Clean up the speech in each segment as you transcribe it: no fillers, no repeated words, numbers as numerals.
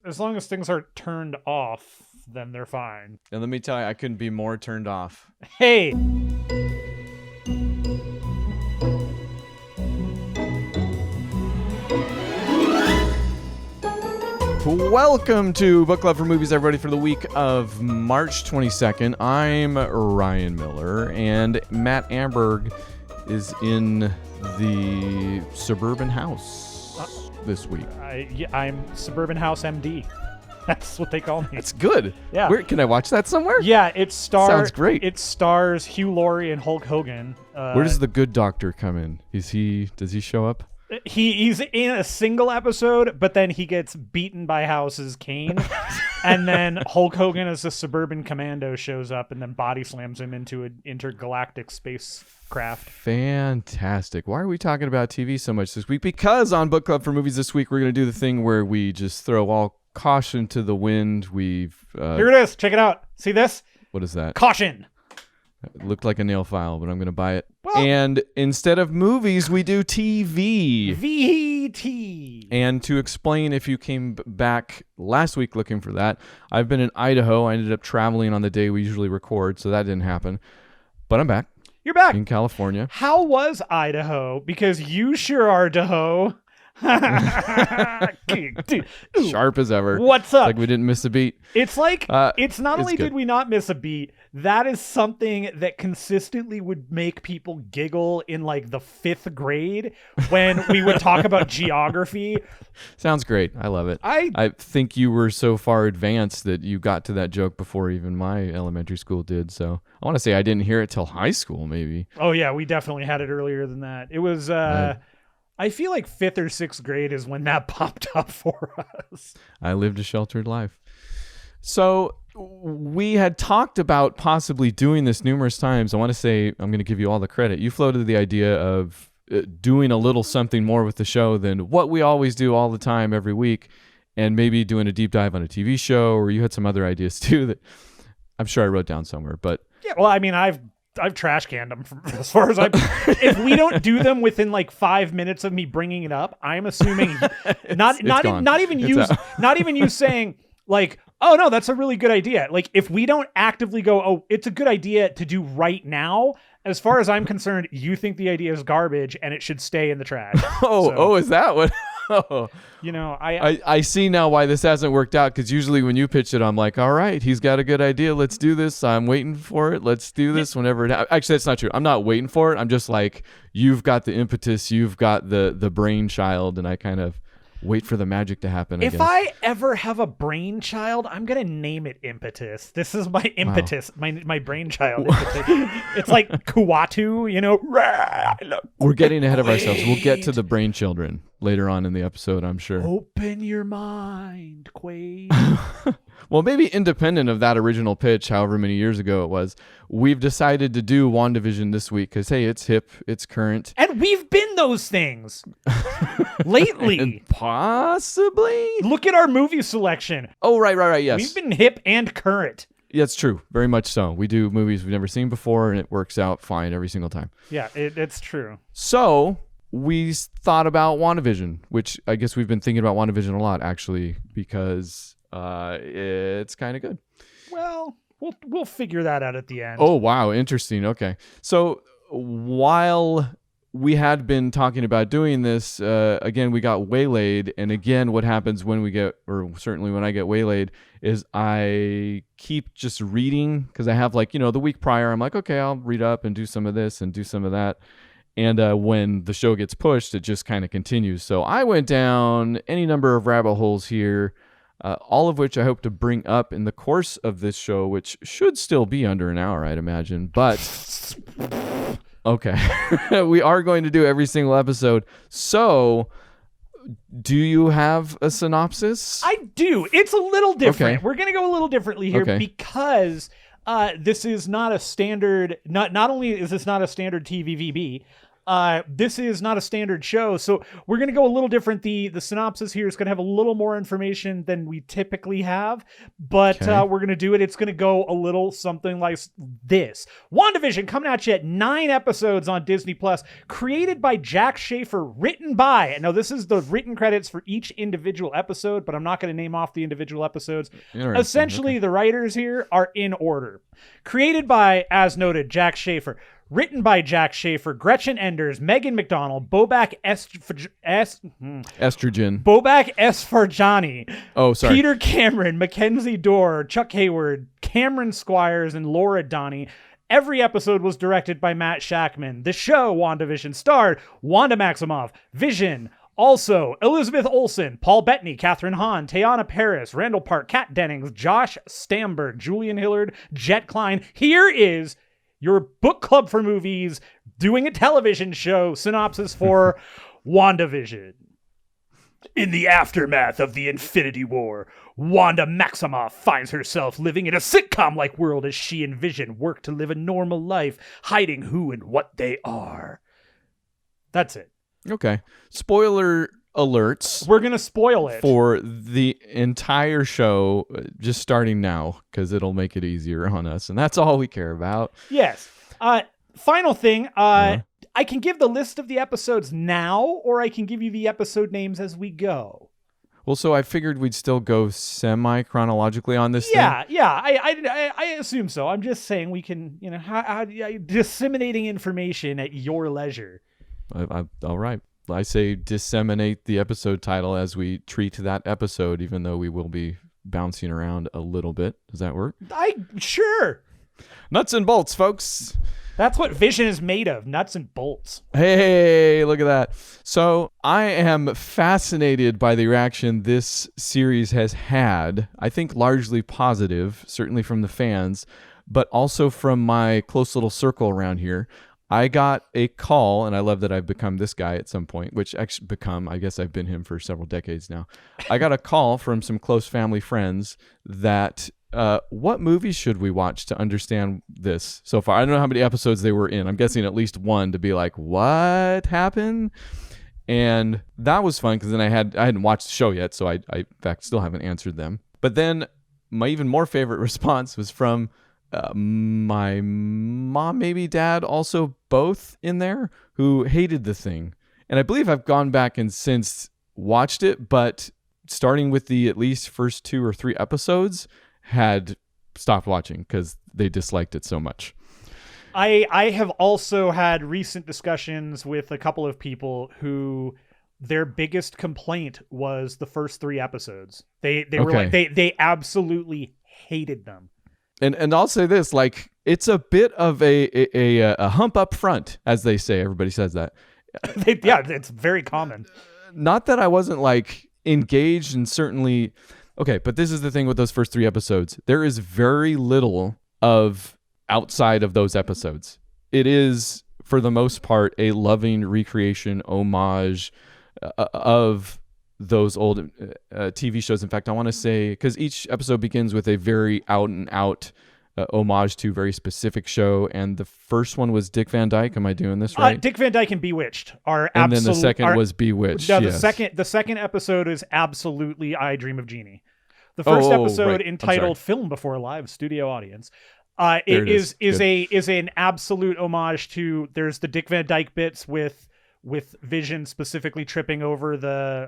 as long as things are turned off, then they're fine. And let me tell you, I couldn't be more turned off. Hey. Welcome to Book Club for Movies, everybody, for the week of March 22nd. I'm Ryan Miller, and Matt Amberg is in the suburban house this week. I'm Suburban House MD. That's what they call me. That's good. Yeah. Can I watch that somewhere? Yeah, Sounds great. It stars Hugh Laurie and Hulk Hogan. Where does the good doctor come in? Does he show up? He's in a single episode, but then he gets beaten by House's cane. And then Hulk Hogan as a suburban commando shows up and then body slams him into an intergalactic spacecraft. Fantastic. Why are we talking about TV so much this week? Because on Book Club for Movies this week, we're going to do the thing where we just throw all caution to the wind. Here it is. Check it out. See this? What is that? Caution. It looked like a nail file, but I'm going to buy it. Well, and instead of movies, we do TV. VT. And to explain, if you came back last week looking for that, I've been in Idaho. I ended up traveling on the day we usually record, so that didn't happen. But I'm back. You're back. In California. How was Idaho? Because you sure are Daho. Sharp as ever. What's up? It's like we didn't miss a beat. It's like, it's not only good. did we not miss a beat, that is something that consistently would make people giggle in like the 5th grade when we would talk about geography. Sounds great. I love it. I think you were so far advanced that you got to that joke before even my elementary school did. So I want to say I didn't hear it till high school, maybe. Oh yeah, we definitely had it earlier than that. It was, I feel like 5th or 6th grade is when that popped up for us. I lived a sheltered life. So we had talked about possibly doing this numerous times. I want to say, I'm going to give you all the credit. You floated the idea of doing a little something more with the show than what we always do all the time every week, and maybe doing a deep dive on a TV show, or you had some other ideas too that I'm sure I wrote down somewhere. But yeah, well, I mean, I've trash canned them as far as if we don't do them within like 5 minutes of me bringing it up, I'm assuming not even you saying like, oh no, that's a really good idea. Like if we don't actively go, oh, it's a good idea to do right now, as far as I'm concerned, you think the idea is garbage and it should stay in the trash. Is that what? Oh. You know, I see now why this hasn't worked out, because usually when you pitch it, I'm like, all right, he's got a good idea. Let's do this. I'm waiting for it. Let's do this whenever it happens. Actually, that's not true. I'm not waiting for it. I'm just like, you've got the impetus. You've got the brainchild, and I kind of wait for the magic to happen. If I ever have a brainchild, I'm going to name it Impetus. This is my impetus, my brainchild impetus. It's like Kuatu, you know. We're getting ahead of ourselves. We'll get to the brain children later on in the episode, I'm sure. Open your mind, Quaid. Well, maybe independent of that original pitch, however many years ago it was, we've decided to do WandaVision this week because, hey, it's hip, it's current. And we've been those things lately. And possibly? Look at our movie selection. Oh, right, yes. We've been hip and current. Yeah, it's true. Very much so. We do movies we've never seen before, and it works out fine every single time. Yeah, it's true. So we thought about WandaVision, which I guess we've been thinking about WandaVision a lot, actually, because it's kind of good. Well, we'll figure that out at the end. Oh, wow. Interesting. Okay. So while we had been talking about doing this, again, we got waylaid. And again, what happens when we get, or certainly when I get waylaid, is I keep just reading, because I have like, the week prior, I'm like, okay, I'll read up and do some of this and do some of that. And when the show gets pushed, it just kind of continues. So I went down any number of rabbit holes here, all of which I hope to bring up in the course of this show, which should still be under an hour, I'd imagine. But okay, we are going to do every single episode. So do you have a synopsis? I do. It's a little different. Okay. We're going to go a little differently here because this is not a standard, not only is this not a standard TVVB, This is not a standard show, so we're going to go a little different. The synopsis here is going to have a little more information than we typically have, but we're going to do it. It's going to go a little something like this. WandaVision coming at you at 9 episodes on Disney Plus, created by Jack Schaefer, written by, and now this is the written credits for each individual episode, but I'm not going to name off the individual episodes. Essentially, the writers here are in order. Created by, as noted, Jack Schaefer. Written by Jack Schaefer, Gretchen Enders, Megan McDonald, Bobak Estrogen. Bobak Esfarjani. Oh, sorry. Peter Cameron, Mackenzie Dorr, Chuck Hayward, Cameron Squires, and Laura Donnie. Every episode was directed by Matt Shackman. The show, WandaVision, starred Wanda Maximoff, Vision, also Elizabeth Olsen, Paul Bettany, Catherine Hahn, Teyana Paris, Randall Park, Kat Dennings, Josh Stamberg, Julian Hillard, Jet Klein. Here is your book club for movies doing a television show synopsis for WandaVision. In the aftermath of the Infinity War, Wanda Maximoff finds herself living in a sitcom-like world as she and Vision work to live a normal life, hiding who and what they are. That's it. Okay. Spoiler alerts. We're going to spoil it. For the entire show, just starting now, because it'll make it easier on us. And that's all we care about. Yes. Final thing. I can give the list of the episodes now, or I can give you the episode names as we go. Well, so I figured we'd still go semi-chronologically on this thing. Yeah. I assume so. I'm just saying we can, how disseminating information at your leisure. All right. I say disseminate the episode title as we treat that episode, even though we will be bouncing around a little bit. Does that work? Sure. Nuts and bolts, folks. That's what Vision is made of, nuts and bolts. Hey, look at that. So I am fascinated by the reaction this series has had. I think largely positive, certainly from the fans, but also from my close little circle around here. I got a call, and I love that I've become this guy at some point, which actually I guess I've been him for several decades now. I got a call from some close family friends that, what movies should we watch to understand this so far? I don't know how many episodes they were in. I'm guessing at least one to be like, what happened? And that was fun because then I hadn't watched the show yet, so I in fact still haven't answered them. But then my even more favorite response was from my mom, maybe dad, also both in there, who hated the thing. And I believe I've gone back and since watched it, but starting with the at least first 2 or 3 episodes, had stopped watching because they disliked it so much. I have also had recent discussions with a couple of people who their biggest complaint was the first 3 episodes. They were like, they absolutely hated them. And I'll say this, like, it's a bit of a hump up front, as they say. Everybody says that. It's very common. Not that I wasn't, like, engaged, and certainly... Okay, but this is the thing with those first 3 episodes. There is very little of outside of those episodes. It is, for the most part, a loving recreation, homage of those old TV shows. In fact, I want to say, because each episode begins with a very out and out homage to a very specific show, and the first one was Dick Van Dyke. Am I doing this right? Dick Van Dyke and Bewitched are and then the second was Bewitched. No, yes. the second episode is absolutely I Dream of Jeannie. The first episode, entitled "Film Before a Live Studio Audience," is an absolute homage to. There's the Dick Van Dyke bits with Vision specifically tripping over the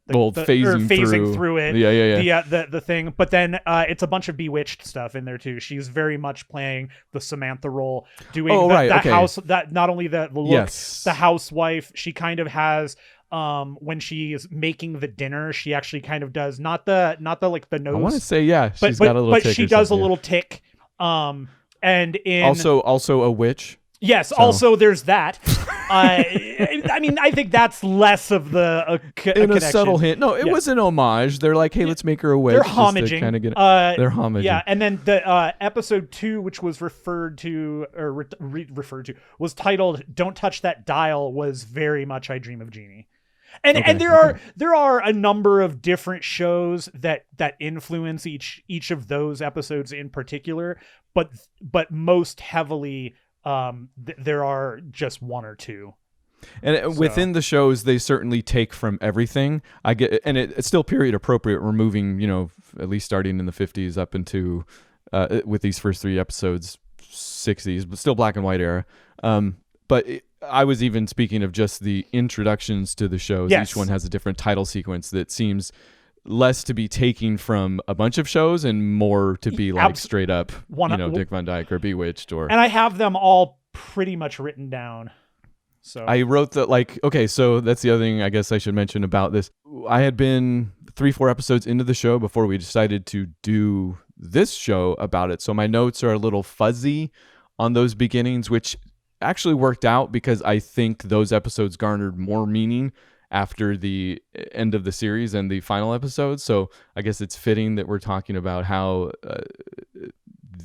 phasing through it. The thing. But then it's a bunch of Bewitched stuff in there too. She's very much playing the Samantha role, doing house, that not only the look, the housewife. She kind of has when she is making the dinner, she actually kind of does not the like the nose. I want to say she's got a little tick, but she does a little tick. And in also a witch. Yes, also there's that. I mean, I think that's less of the in a subtle hint. No, it was an homage. They're like, hey, let's make her a witch. They're homaging. They're homaging. Yeah, and then the episode 2, which was referred to was titled "Don't Touch That Dial," was very much I Dream of Jeannie. And there are a number of different shows that influence each of those episodes in particular, but most heavily. There are just 1 or 2 And within the shows, they certainly take from everything. I get, and it's still period appropriate. We're moving, at least starting in the 50s up into with these first 3 episodes, 60s, but still black and white era. I was even speaking of just the introductions to the shows. Yes. Each one has a different title sequence that seems less to be taking from a bunch of shows and more to be like straight up, Dick Van Dyke or Bewitched or. And I have them all pretty much written down. So I wrote that so that's the other thing I guess I should mention about this. I had been 3-4 episodes into the show before we decided to do this show about it. So my notes are a little fuzzy on those beginnings, which actually worked out because I think those episodes garnered more meaning after the end of the series and the final episodes. So I guess it's fitting that we're talking about how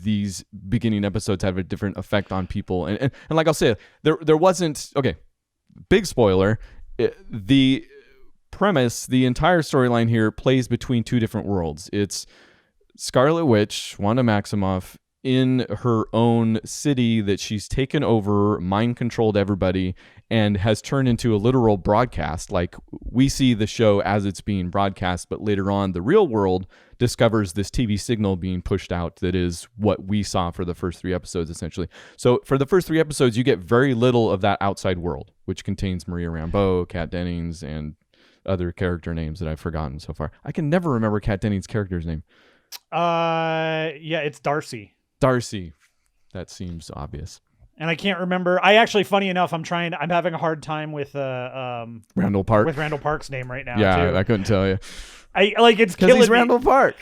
these beginning episodes have a different effect on people. And like I'll say, there wasn't, okay, big spoiler, the premise, the entire storyline here plays between 2 different worlds. It's Scarlet Witch, Wanda Maximoff, in her own city that she's taken over, mind-controlled everybody, and has turned into a literal broadcast. Like, we see the show as it's being broadcast, but later on, the real world discovers this TV signal being pushed out that is what we saw for the first 3 episodes, essentially. So for the first 3 episodes, you get very little of that outside world, which contains Maria Rambeau, Kat Dennings, and other character names that I've forgotten so far. I can never remember Kat Dennings' character's name. It's Darcy. Darcy. That seems obvious. And I can't remember. I actually, funny enough, I'm having a hard time with Randall Park. With Randall Park's name right now. Yeah, too. I couldn't tell you. It's because he's Randall Park.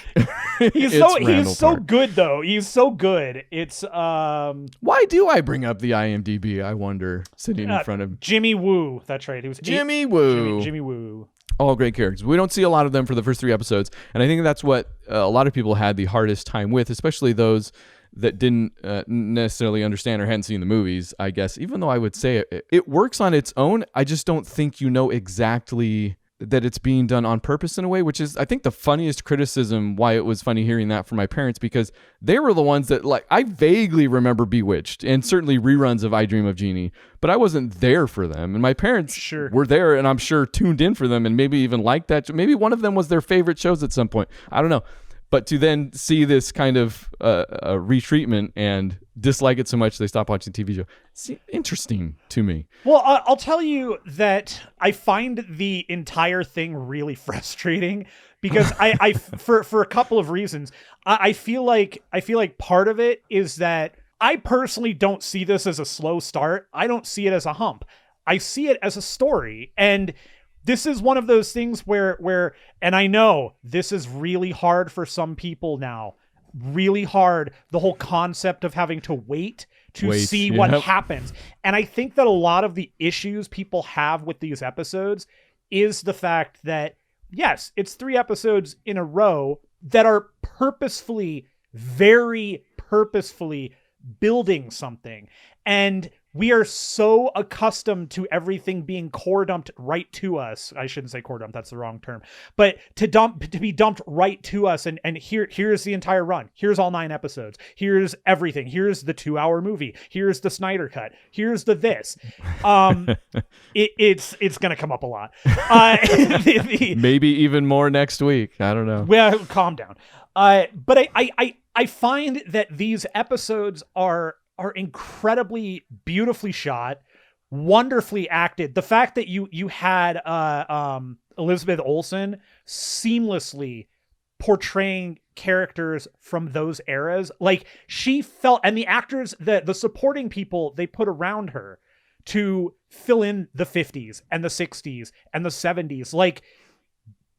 he's so good though. He's so good. It's Why do I bring up the IMDb? I wonder, sitting in front of Jimmy Woo. That's right. He was Jimmy Woo. Jimmy Woo. All great characters. We don't see a lot of them for the first 3 episodes, and I think that's what a lot of people had the hardest time with, especially those that didn't necessarily understand or hadn't seen the movies, I guess. Even though I would say it works on its own, I just don't think you know exactly that it's being done on purpose in a way, which is, I think, the funniest criticism, why it was funny hearing that from my parents, because they were the ones that, like, I vaguely remember Bewitched and certainly reruns of I Dream of Jeannie, but I wasn't there for them. And my parents were there, and I'm sure tuned in for them and maybe even liked that. Maybe one of them was their favorite shows at some point. I don't know. But to then see this kind of retreatment and dislike it so much they stop watching the TV show, it's interesting to me. Well, I'll tell you that I find the entire thing really frustrating because I for a couple of reasons. I feel like part of it is that I personally don't see this as a slow start. I don't see it as a hump. I see it as a story, and this is one of those things where, and I know this is really hard for some people now, really hard. The whole concept of having to wait to see what happens. And I think that a lot of the issues people have with these episodes is the fact that, yes, it's 3 episodes in a row that are very purposefully building something. And we are so accustomed to everything being core dumped right to us. I shouldn't say core dumped, that's the wrong term. But to be dumped right to us, and here's the entire run. Here's all 9 episodes. Here's everything. Here's the 2-hour movie. Here's the Snyder cut. Here's the this. It's gonna come up a lot. Maybe even more next week. I don't know. Well, calm down. But I find that these episodes are incredibly beautifully shot, wonderfully acted. The fact that you had Elizabeth Olsen seamlessly portraying characters from those eras, like she felt, and the actors, the supporting people they put around her to fill in the 50s and the 60s and the 70s, like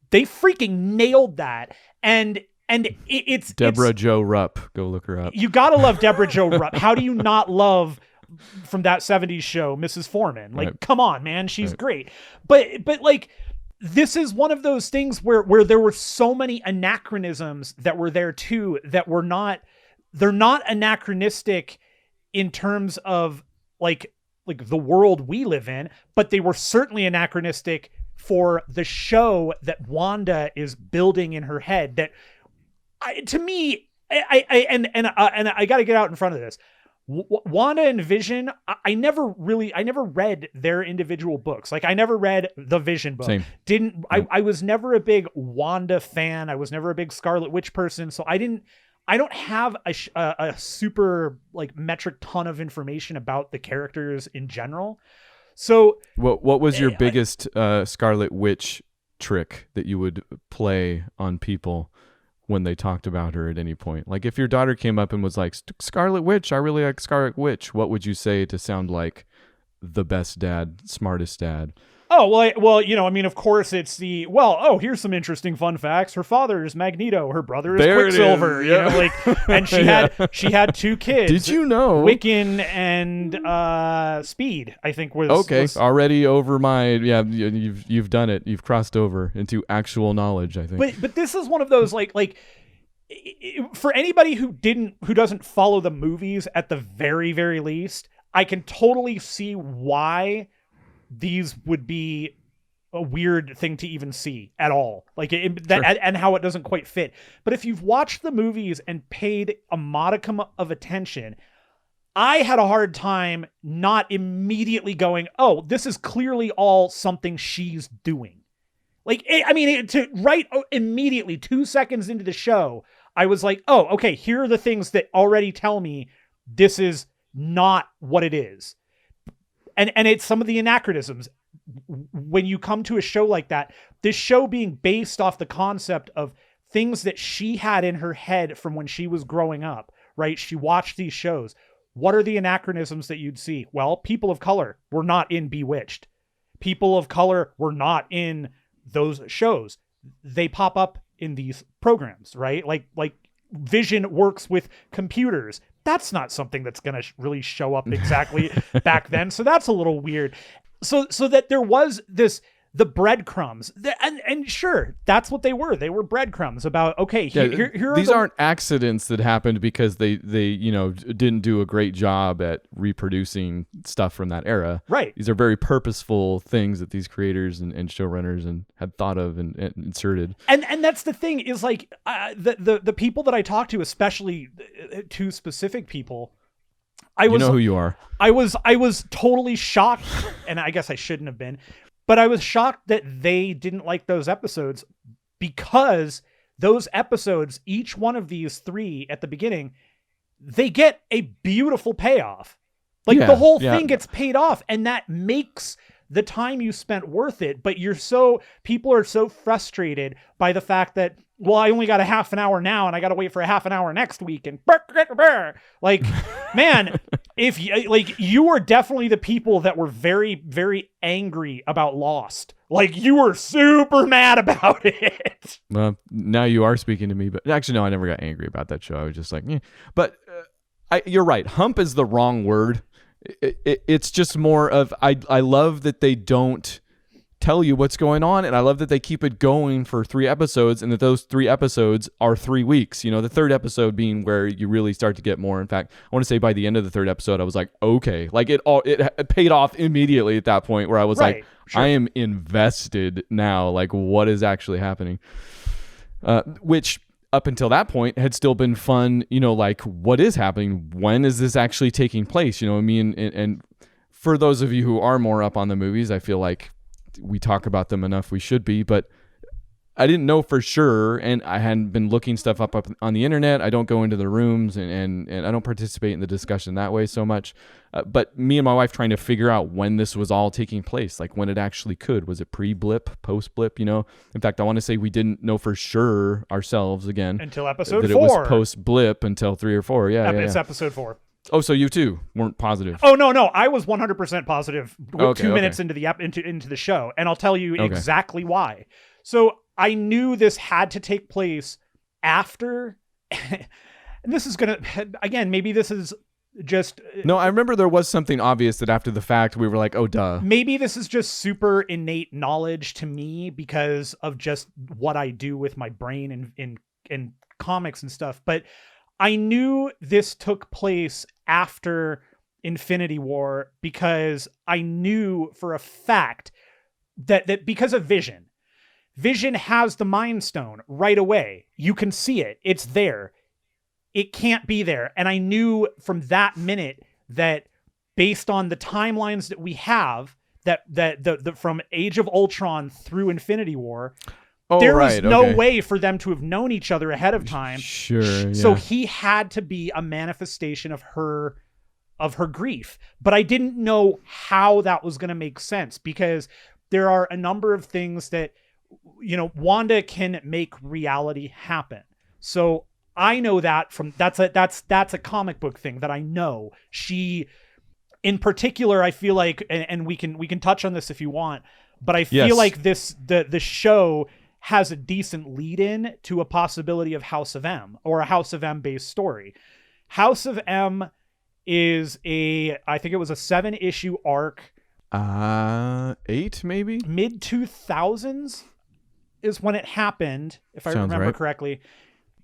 they freaking nailed that. And it's Deborah Jo Rupp. Go look her up. You gotta love Deborah Jo Rupp. How do you not love, from that 70s show, Mrs. Foreman? Like, come on, man, she's great. But like, this is one of those things where there were so many anachronisms that were there too, that they're not anachronistic in terms of like the world we live in, but they were certainly anachronistic for the show that Wanda is building in her head. That, to me, I got to get out in front of this. Wanda and Vision, I never read their individual books. Like I never read the Vision book. Same. I was never a big Wanda fan. I was never a big Scarlet Witch person. So I don't have a super like metric ton of information about the characters in general. So what was your biggest Scarlet Witch trick that you would play on people when they talked about her at any point? Like if your daughter came up and was like, Scarlet Witch, I really like Scarlet Witch, what would you say to sound like the best dad, smartest dad? Oh, well, you know, I mean, of course it's here's some interesting fun facts. Her father is Magneto. Her brother is Quicksilver. You know, like, and she had 2 kids. Did you know? Wiccan and Speed, I think was. Okay. Already over you've done it. You've crossed over into actual knowledge, I think. But this is one of those like for anybody who doesn't follow the movies at the very, very least, I can totally see why these would be a weird thing to even see at all. Like sure. And how it doesn't quite fit. But if you've watched the movies and paid a modicum of attention, I had a hard time not immediately going, oh, this is clearly all something she's doing. Like, immediately 2 seconds into the show, I was like, oh, okay, here are the things that already tell me this is not what it is. And it's some of the anachronisms. When you come to a show like that, this show being based off the concept of things that she had in her head from when she was growing up, right? She watched these shows. What are the anachronisms that you'd see? Well, people of color were not in Bewitched. People of color were not in those shows. They pop up in these programs, right? Like Vision works with computers. That's not something that's going to really show up exactly back then. So that's a little weird. So that there was the breadcrumbs, and sure, that's what they were. They were breadcrumbs about, okay, here these aren't accidents that happened because they didn't do a great job at reproducing stuff from that era. Right. These are very purposeful things that these creators and showrunners and had thought of and inserted. And that's the thing is like the people that I talked to, especially 2 specific people. You know who you are. I was totally shocked, and I guess I shouldn't have been. But I was shocked that they didn't like those episodes, because those episodes, each one of these 3 at the beginning, they get a beautiful payoff. Like the whole thing gets paid off, and that makes the time you spent worth it. But people are so frustrated by the fact that, well, I only got a half an hour now and I got to wait for a half an hour next week. And like, man, if you were definitely the people that were very, very angry about Lost. Like you were super mad about it. Well, now you are speaking to me, but actually, no, I never got angry about that show. I was just like, but you're right. Hump is the wrong word. It's just more of, I love that they don't tell you what's going on, and I love that they keep it going for 3 episodes, and that those 3 episodes are 3 weeks. The 3rd episode being where you really start to get more. In fact, I want to say by the end of the 3rd episode, I was like, okay, like it paid off immediately at that point where I was like, sure. I am invested now. Like, what is actually happening? Which up until that point had still been fun. Like, what is happening? When is this actually taking place? And for those of you who are more up on the movies, I feel like we talk about them enough. We should be, but I didn't know for sure, and I hadn't been looking stuff up on the internet. I don't go into the rooms, and I don't participate in the discussion that way so much. But me and my wife trying to figure out when this was all taking place, like when it actually could. Was it pre-blip, post-blip? In fact, I want to say we didn't know for sure ourselves again until episode 4. That it was post-blip until 3 or 4. Yeah, it's episode 4. Oh, so you too weren't positive? Oh no, I was 100% positive with 2 minutes into the show, and I'll tell you exactly why. So I knew this had to take place after, and this is gonna, again, maybe this is just. No, I remember there was something obvious that after the fact we were like, oh duh. Maybe this is just super innate knowledge to me because of just what I do with my brain in comics and stuff, but I knew this took place after Infinity War because I knew for a fact that because of Vision has the Mind Stone right away. You can see it. It's there. it can't be there. And I knew from that minute that based on the timelines that we have, that the from Age of Ultron through Infinity War, there was no way for them to have known each other ahead of time. Sure. Yeah. So he had to be a manifestation of her grief. But I didn't know how that was going to make sense, because there are a number of things that, you know, Wanda can make reality happen. So I know that from that's a comic book thing that I know. She, in particular, I feel like, and we can touch on this if you want, but I feel like the show has a decent lead in to a possibility of House of M, or a House of M based story. House of M is I think it was a 7-issue arc. 8 maybe? Mid 2000s is when it happened, if I remember correctly.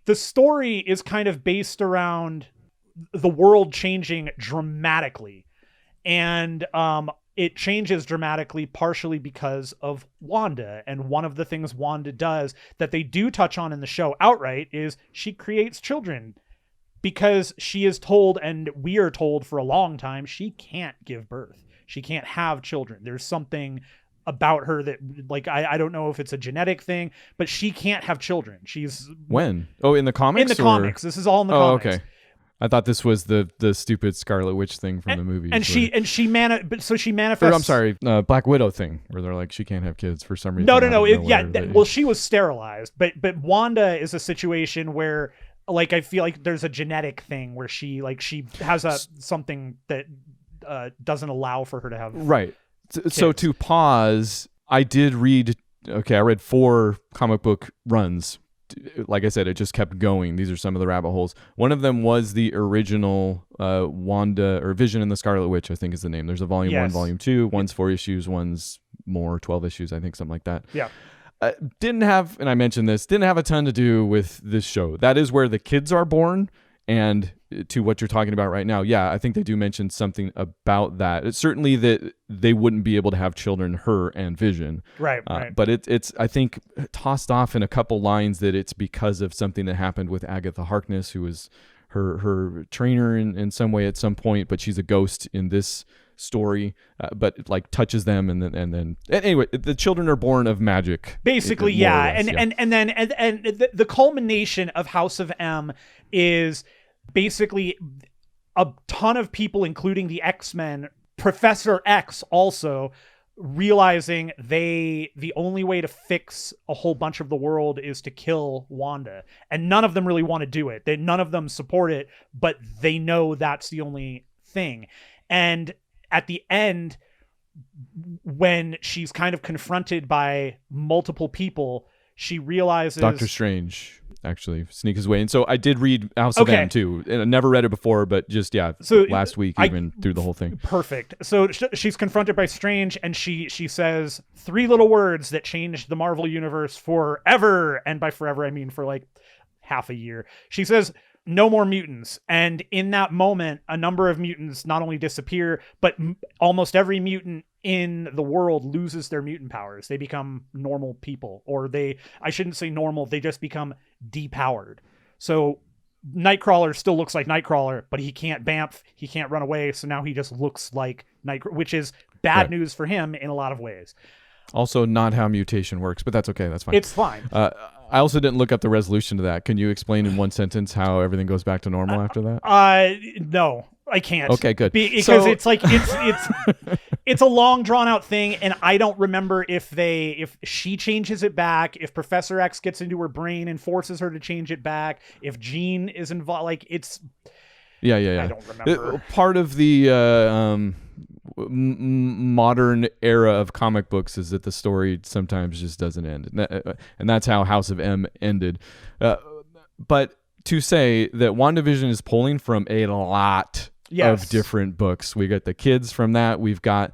The story is kind of based around the world changing dramatically. And it changes dramatically partially because of Wanda. And one of the things Wanda does that they do touch on in the show outright is she creates children, because she is told, and we are told for a long time, she can't give birth. She can't have children. There's something about her that, like, I don't know if it's a genetic thing, but she can't have children. She's... When? Oh, in the comics? In the comics. This is all in the comics. Oh, okay. I thought this was the stupid Scarlet Witch thing from the movie. She manifests. Or, I'm sorry, Black Widow thing, where they're like, she can't have kids for some reason. No. Well, she was sterilized, but Wanda is a situation where, like, I feel like there's a genetic thing where she has something that doesn't allow for her to have right. So to pause, I read 4 comic book runs. Like I said, it just kept going. These are some of the rabbit holes. One of them was the original Wanda, or Vision and the Scarlet Witch, I think is the name. There's a volume 1, volume 2. One's 4 issues, one's more, 12 issues, I think, something like that. Yeah. Didn't have, and I mentioned this, didn't have a ton to do with this show. That is where the kids are born. And to what you're talking about right now, yeah, I think they do mention something about that. It's certainly that they wouldn't be able to have children, her and Vision. Right. But it's I think tossed off in a couple lines that it's because of something that happened with Agatha Harkness, who was her trainer in some way at some point, but she's a ghost in this story, but it like touches them, and then anyway, the children are born of magic. Basically, yeah. And then the culmination of House of M is basically a ton of people, including the X-Men, Professor X also, realizing the only way to fix a whole bunch of the world is to kill Wanda. And none of them really want to do it. None of them support it, but they know that's the only thing. And at the end, when she's kind of confronted by multiple people, she realizes... Doctor Strange actually sneak his way in. So I did read House of M too, and I never read it before, but just so last week through the whole thing. Perfect. So she's confronted by Strange, and she says 3 little words that changed the Marvel universe forever, and by forever I mean for like half a year. She says, "No more mutants." And in that moment, a number of mutants not only disappear, but almost every mutant in the world loses their mutant powers. They become normal people, or I shouldn't say normal, they just become depowered. So Nightcrawler still looks like Nightcrawler, but he can't bamf, he can't run away, so now he just looks like Nightcrawler, which is bad news for him in a lot of ways. Also not how mutation works, but that's okay, that's fine. It's fine. I also didn't look up the resolution to that. Can you explain in one sentence how everything goes back to normal after that? No, I can't. Okay, good. Because it's like it's a long drawn out thing, and I don't remember if she changes it back, if Professor X gets into her brain and forces her to change it back, if Jean is involved. Like it's yeah. I don't remember. Part of the modern era of comic books is that the story sometimes just doesn't end, and that's how House of M ended. But to say that WandaVision is pulling from a lot of different books. We got the kids from that. We've got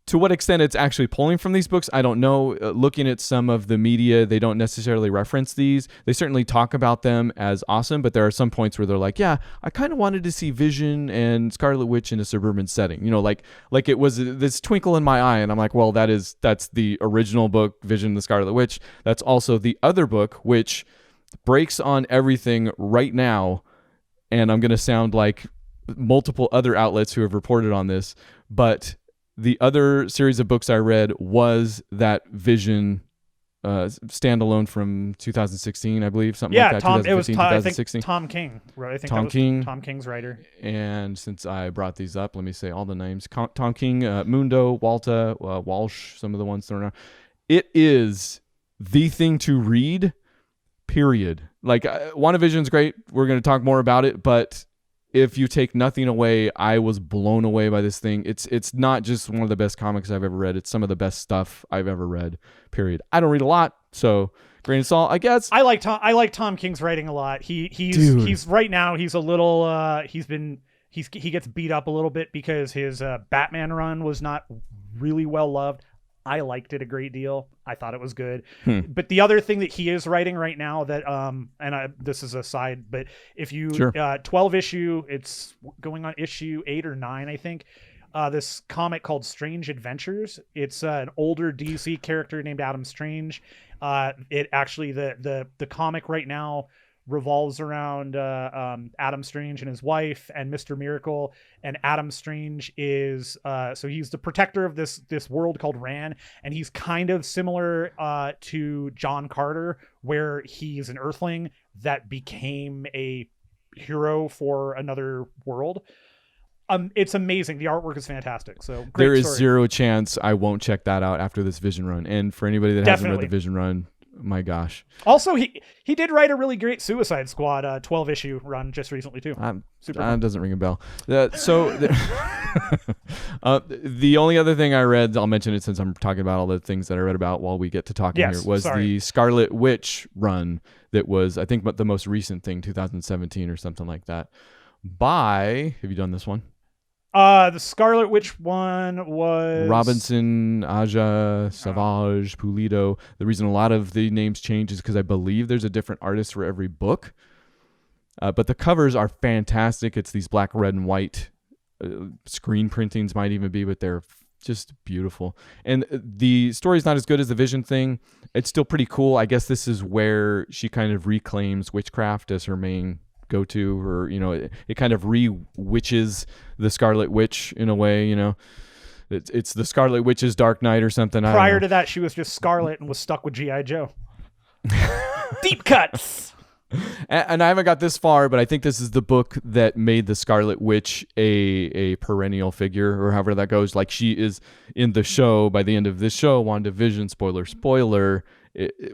to what extent it's actually pulling from these books, I don't know. Looking at some of the media, they don't necessarily reference these. They certainly talk about them as awesome, but there are some points where they're like, yeah, I kind of wanted to see Vision and Scarlet Witch in a suburban setting. You know, like it was this twinkle in my eye, and I'm like, well, that's the original book, Vision and the Scarlet Witch. That's also the other book, which breaks on everything right now, and I'm going to sound like multiple other outlets who have reported on this, but the other series of books I read was that Vision standalone from 2016, I believe, something like that. It was 2016. Tom King. Right? I think Tom King. Tom King's writer. And since I brought these up, let me say all the names. Tom King, Mundo, Walta, Walsh, some of the ones thrown out. It is the thing to read, period. Like, WandaVision's great. We're going to talk more about it, but if you take nothing away, I was blown away by this thing. It's not just one of the best comics I've ever read. It's some of the best stuff I've ever read, period. I don't read a lot, so grain of salt, I guess. I like Tom King's writing a lot. He's right now, he's a little he gets beat up a little bit because his Batman run was not really well loved. I liked it a great deal. I thought it was good. But the other thing that he is writing right now that, this is a side, but if you, 12 issue, it's going on issue 8 or 9, I think. This comic called Strange Adventures. It's an older DC character named Adam Strange. It actually, the comic right now revolves around Adam Strange and his wife and Mr. Miracle. And Adam Strange is so he's the protector of this world called Ran, and he's kind of similar to John Carter, where he's an Earthling that became a hero for another world. It's amazing. The artwork is fantastic. So great there is story. Zero chance I won't check that out after this Vision run. And for anybody that hasn't read the Vision run, my gosh. Also, he did write a really great Suicide Squad 12 issue run just recently too. That doesn't ring a bell. The only other thing I read, I'll mention it since I'm talking about all the things that I read about while we get to talking here, was the Scarlet Witch run that was, I think, the most recent thing, 2017 or something like that. Have you done this one? The Scarlet Witch one was Robinson, Aja, Savage, Pulido. The reason a lot of the names change is because I believe there's a different artist for every book. But the covers are fantastic. It's these black, red, and white screen printings might even be, but they're just beautiful. And the story's not as good as the Vision thing. It's still pretty cool. I guess this is where she kind of reclaims witchcraft as her main go-to, or it kind of re-witches the Scarlet Witch in a way. It's the Scarlet Witch's Dark Knight or something. Prior to that, she was just Scarlet and was stuck with G.I. Joe. Deep cuts. And I haven't got this far, but I think this is the book that made the Scarlet Witch a perennial figure, or however that goes. Like, she is in the show. By the end of this show, WandaVision, spoiler,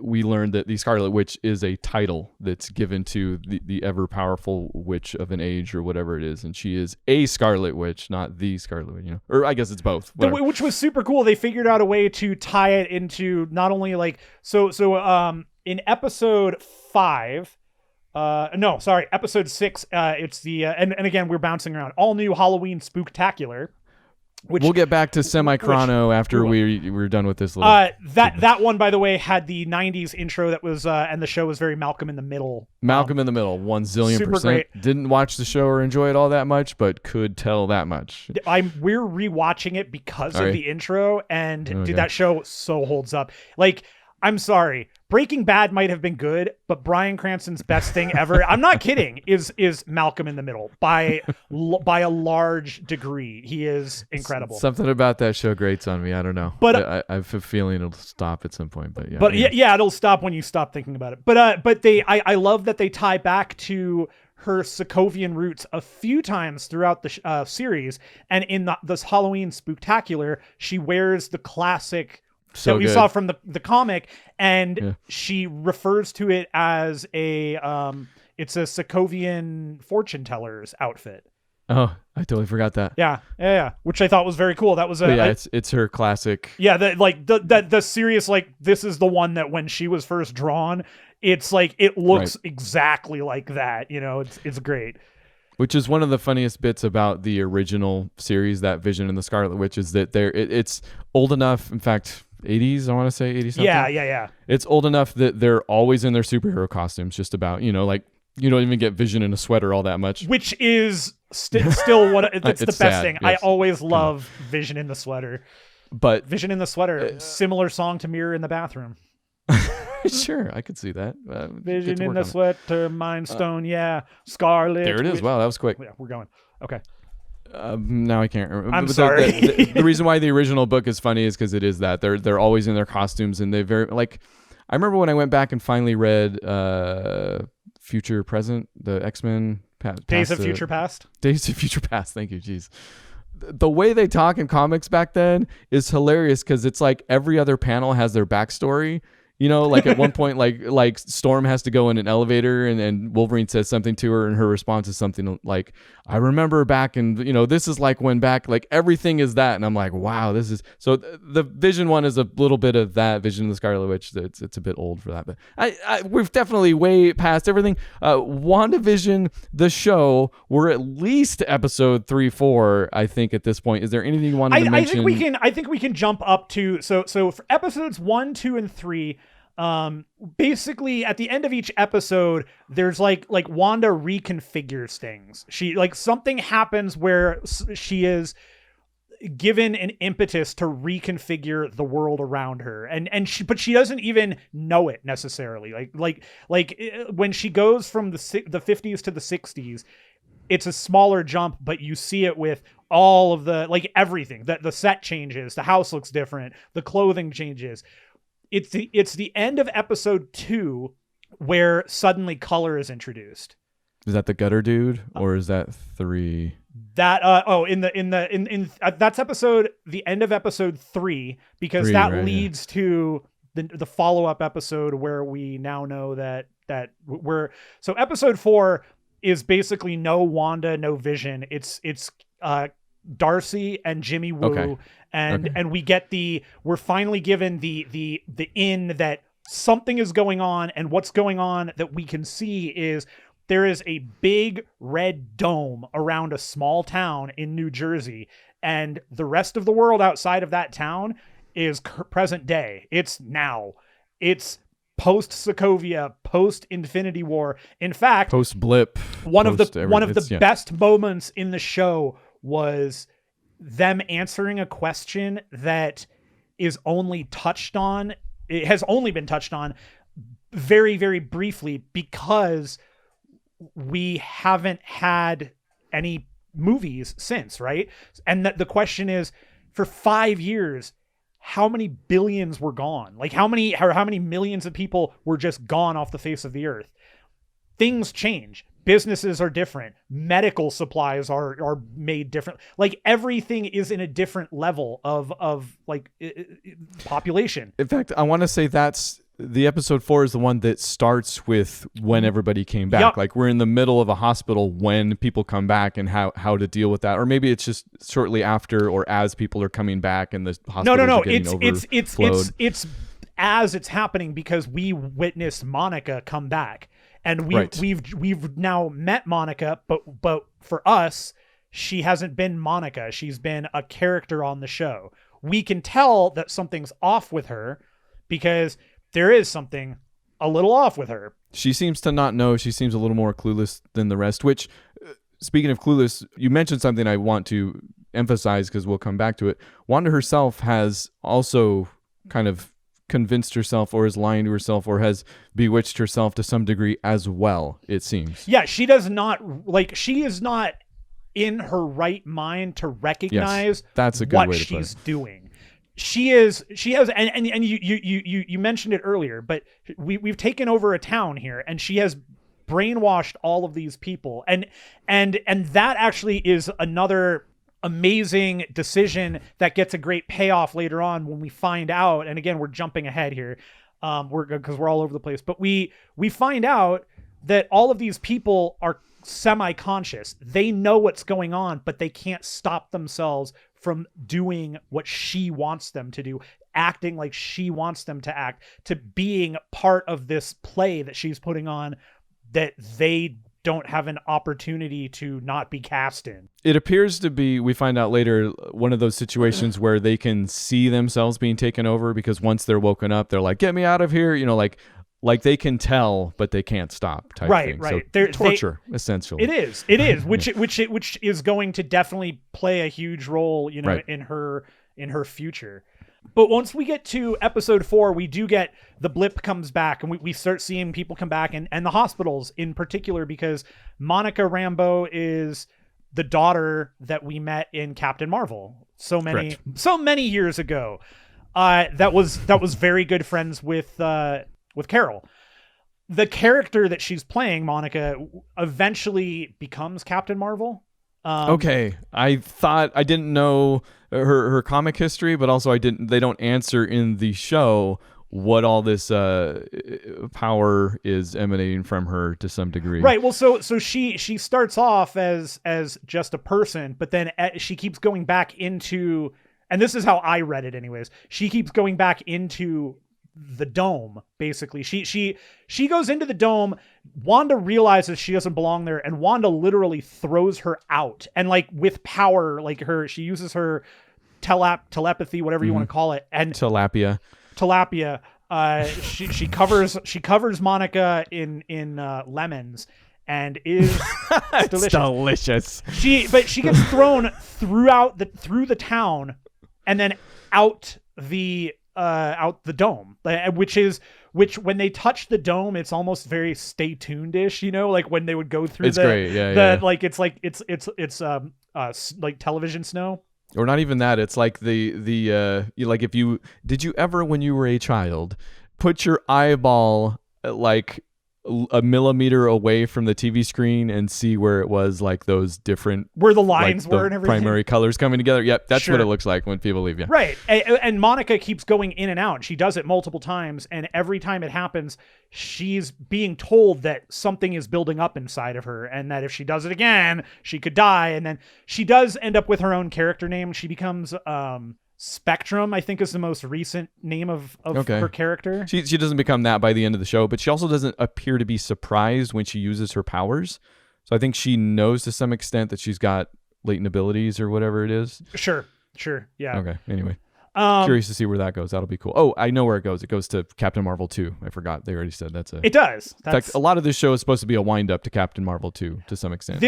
we learned that the Scarlet Witch is a title that's given to the ever-powerful witch of an age, or whatever it is. And she is a Scarlet Witch, not the Scarlet Witch, Or I guess it's both. Which was super cool. They figured out a way to tie it into not only like... So in episode 5... episode 6, it's the... and again, we're bouncing around. All new Halloween Spooktacular. Which, we'll get back to semi-chrono after we're done with this little... that one, by the way, had the 90s intro that was... and the show was very Malcolm in the Middle. Malcolm in the Middle, 1,000,000%. Great. Didn't watch the show or enjoy it all that much, but could tell that much. We're rewatching it because of the intro, and dude, that show so holds up. Like, I'm sorry, Breaking Bad might have been good, but Bryan Cranston's best thing ever, I'm not kidding, is Malcolm in the Middle by a large degree. He is incredible. Something about that show grates on me. I don't know, but I have a feeling it'll stop at some point. But yeah, it'll stop when you stop thinking about it. But I love that they tie back to her Sokovian roots a few times throughout the series, and in this Halloween Spooktacular, she wears the classic that we saw from the comic, and she refers to it as it's a Sokovian fortune teller's outfit. Oh, I totally forgot that. Yeah. Which I thought was very cool. That was it's her classic. Yeah, the serious, like, this is the one that when she was first drawn, it's like it looks exactly like that. It's great. Which is one of the funniest bits about the original series, that Vision and the Scarlet Witch, is that it's old enough. In fact, 80s, I want to say 80 something. Yeah. It's old enough that they're always in their superhero costumes, just about, like, you don't even get Vision in a sweater all that much. Which is still what it's the best sad, thing. yes. I always love Vision in the sweater. But Vision in the sweater, similar song to Mirror in the Bathroom. Sure, I could see that. Vision in the sweater, Mind Stone, Scarlet. There it is. Wow, that was quick. Yeah, we're going. Okay. Now I can't remember. I'm But sorry. The reason why the original book is funny is because it is that they're always in their costumes, and they very like. I remember when I went back and finally read Future Present, the X-Men. Days of Future Past. Days of Future Past. Thank you, jeez. The way they talk in comics back then is hilarious because it's like every other panel has their backstory. You know, like at one point, like Storm has to go in an elevator and Wolverine says something to her and her response is something like, I remember back and, this is like when back, like everything is that. And I'm like, wow, this is, so the Vision one is a little bit of that. Vision of the Scarlet Witch, it's a bit old for that. But we've definitely way past everything. WandaVision, the show, we're at least episode 3-4, I think at this point. Is there anything you wanted to mention? I think we can jump up to, so for episodes 1, 2, and 3, basically at the end of each episode there's like Wanda reconfigures things. She something happens where she is given an impetus to reconfigure the world around her, but she doesn't even know it necessarily. Like when she goes from the 50s to the 60s, it's a smaller jump, but you see it with all of the everything. The set changes, the house looks different, the clothing changes. It's the end of episode 2 where suddenly color is introduced. Is that the gutter dude or is that 3? That that's the end of episode 3 because that leads to the follow-up episode where we now know that so episode 4 is basically no Wanda, no Vision. It's Darcy and Jimmy Woo. Okay. And we get we're finally given the in that something is going on, and what's going on that we can see is there is a big red dome around a small town in New Jersey, and the rest of the world outside of that town is present day. It's now. It's post Sokovia, post Infinity War. In fact, post blip. One of the best moments in the show was them answering a question that is only touched on. It has only been touched on very, very briefly because we haven't had any movies since, right? And the question is, for 5 years, how many billions were gone? Like how many millions of people were just gone off the face of the earth? Things change. Businesses are different. Medical supplies are made different. Like everything is in a different level of population. In fact, I want to say that's the episode 4 is the one that starts with when everybody came back. Yep. Like we're in the middle of a hospital when people come back and how to deal with that. Or maybe it's just shortly after or as people are coming back and the hospitals are getting overflowed. It's as it's happening because we witnessed Monica come back. And we've now met Monica, but for us, she hasn't been Monica. She's been a character on the show. We can tell that something's off with her because there is something a little off with her. She seems to not know. She seems a little more clueless than the rest, which, speaking of clueless, you mentioned something I want to emphasize because we'll come back to it. Wanda herself has also kind of convinced herself or is lying to herself or has bewitched herself to some degree as well, it seems. Yeah, she does not, she is not in her right mind to recognize that's a good what way to she's doing. She has, and you mentioned it earlier, but we've taken over a town here and she has brainwashed all of these people. And that actually is another amazing decision that gets a great payoff later on when we find out. And again, we're jumping ahead here. Because we're all over the place, but we find out that all of these people are semi-conscious. They know what's going on, but they can't stop themselves from doing what she wants them to do, acting like she wants them to act, to being part of this play that she's putting on that they don't have an opportunity to not be cast in. It appears to be, we find out later, one of those situations where they can see themselves being taken over because once they're woken up, they're like, get me out of here. Like they can tell, but they can't stop type thing. Right. So torture, essentially. It is, which is going to definitely play a huge role, in her future. But once we get to episode 4, we do get the blip comes back, and we start seeing people come back, and the hospitals in particular, because Monica Rambeau is the daughter that we met in Captain Marvel so many years ago. That was very good friends with Carol. The character that she's playing, Monica, eventually becomes Captain Marvel. Okay, I didn't know her comic history, but also they don't answer in the show what all this power is emanating from her to some degree. Right. Well, so she starts off as just a person, but then she keeps going back into, and this is how I read it anyways, she keeps going back into the dome. Basically, she goes into the dome. Wanda realizes she doesn't belong there, and Wanda literally throws her out, and like with power, like she uses her telepathy, whatever you want to call it, and tilapia. She covers Monica in lemons, and is delicious. She gets thrown through the town, and then out the dome, which when they touch the dome, it's almost very Stay Tuned-ish, like when they would go through it's great. Yeah. Like it's like television snow. Or not even that. It's like like did you ever, when you were a child, put your eyeball like a millimeter away from the TV screen and see where it was, like those different, where the lines were and everything, primary colors coming together. Yep, that's sure. what it looks like when people leave you. Right, and Monica keeps going in and out. She does it multiple times, and every time it happens, she's being told that something is building up inside of her, and that if she does it again, she could die. And then she does end up with her own character name. She becomes Spectrum, I think, is the most recent name of her character. She doesn't become that by the end of the show, but she also doesn't appear to be surprised when she uses her powers. So I think she knows to some extent that she's got latent abilities or whatever it is. Sure. Yeah. Okay. Anyway, curious to see where that goes. That'll be cool. Oh, I know where it goes. It goes to Captain Marvel 2. I forgot. They already said that's It does. In fact, a lot of this show is supposed to be a wind up to Captain Marvel 2 to some extent.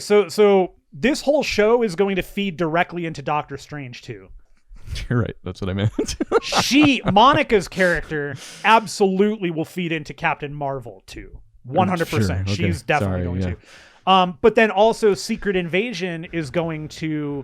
So this whole show is going to feed directly into Doctor Strange 2. You're right. That's what I meant. Monica's character absolutely will feed into Captain Marvel 2. 100%. Sure. Okay. She's definitely going to. But then also Secret Invasion is going to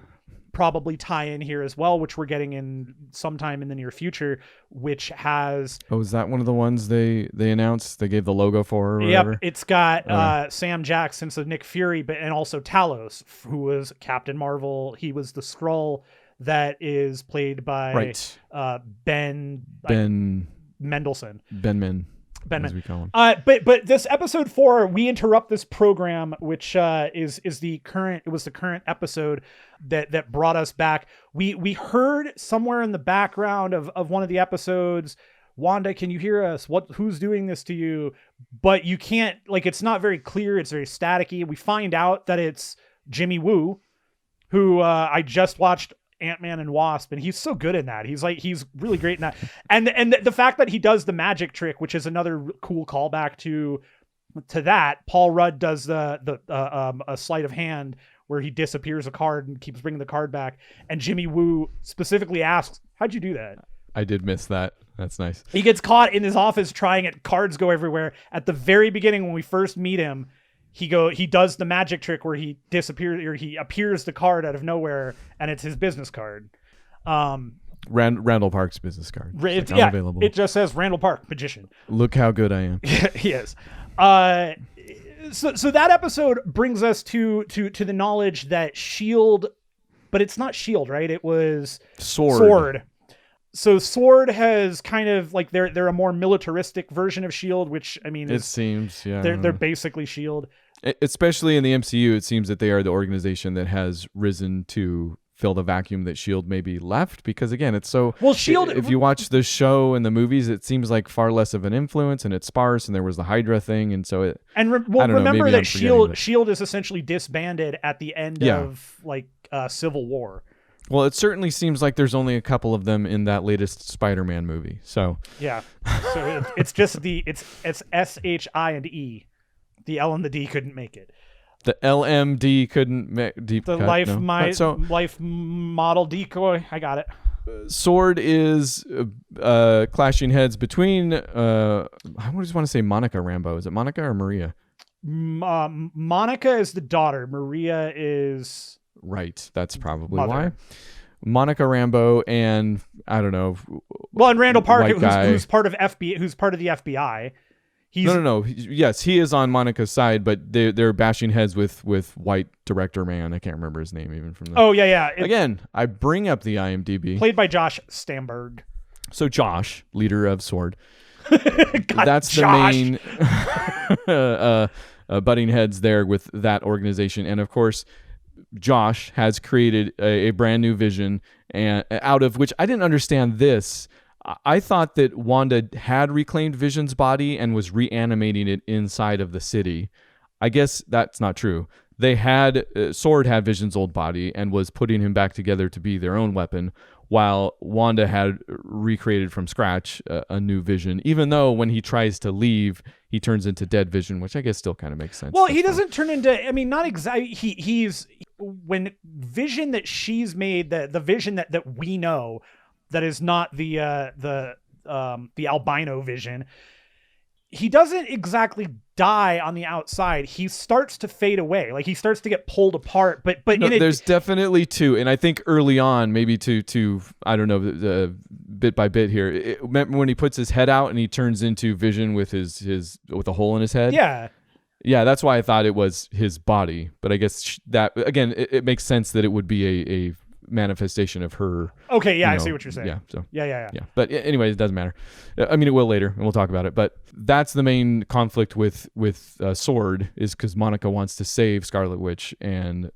probably tie in here as well, which we're getting in sometime in the near future, which has... Oh, is that one of the ones they announced? They gave the logo for? Or yep. Whatever? It's got Sam Jackson, so Nick Fury, and also Talos, who was Captain Marvel. He was the Skrull that is played by Ben Mendelsohn. Ben, as we call him. But this episode 4, we interrupt this program, which is the current. It was the current episode that brought us back. We heard somewhere in the background of one of the episodes, Wanda, can you hear us? Who's doing this to you? But you can't. Like, it's not very clear. It's very staticky. We find out that it's Jimmy Woo, who I just watched Ant-Man and Wasp, and he's so good in that. He's really great in that. And the fact that he does the magic trick, which is another cool callback to that. Paul Rudd does a sleight of hand where he disappears a card and keeps bringing the card back, and Jimmy Woo specifically asks, "How'd you do that?" I did miss that. That's nice. He gets caught in his office trying it. Cards go everywhere. At the very beginning, when we first meet him, he does the magic trick where he disappears, or he appears the card out of nowhere, and it's his business card. Randall Park's business card. Available. It just says Randall Park, magician. Look how good I am. He is. So that episode brings us to the knowledge that SHIELD, but it's not SHIELD, right? It was Sword. So Sword has kind of like they're a more militaristic version of SHIELD, which I mean, it seems they're basically SHIELD. Especially in the MCU, it seems that they are the organization that has risen to fill the vacuum that SHIELD maybe left, because again, it's so SHIELD. If you watch the show and the movies, it seems like far less of an influence, and it's sparse, and there was the Hydra thing, and so it. And remember that SHIELD is essentially disbanded at the end of Civil War. Well, it certainly seems like there's only a couple of them in that latest Spider-Man movie. So yeah, so it's just it's SHI and E. The L and the D couldn't make it. The LMD couldn't make deep the cut. life model decoy. I got it. Sword is clashing heads between I just want to say Monica Rambeau. Is it Monica or Maria? Monica is the daughter. Maria is right. That's probably mother. Why. Monica Rambeau and I don't know. Well, and Randall Park, who's part of who's part of the FBI. No. Yes, he is on Monica's side, but they're bashing heads with white director man. I can't remember his name even from the. Oh yeah. Again, I bring up the IMDb. Played by Josh Stamberg. So Josh, leader of Sword. God, that's Josh. The main butting heads there with that organization, and of course, Josh has created a brand new vision, and out of which I didn't understand this. I thought that Wanda had reclaimed Vision's body and was reanimating it inside of the city. I guess that's not true. They had Sword had Vision's old body and was putting him back together to be their own weapon, while Wanda had recreated from scratch a new Vision. Even though when he tries to leave, he turns into dead Vision, which I guess still kind of makes sense. Well, he doesn't turn into. I mean, not exactly. He's when Vision that she's made, the Vision that we know. That is not the albino Vision. He doesn't exactly die on the outside. He starts to fade away. Like he starts to get pulled apart. But no, there's definitely two, and I think early on, maybe to I don't know, bit by bit here. Remember when he puts his head out and he turns into Vision with his with a hole in his head? Yeah. Yeah, that's why I thought it was his body. But I guess that again, it makes sense that it would be a manifestation of her. Okay, yeah, I see what you're saying. Yeah, so yeah. But anyway, it doesn't matter. I mean, it will later, and we'll talk about it. But that's the main conflict with Sword is because Monica wants to save Scarlet Witch, and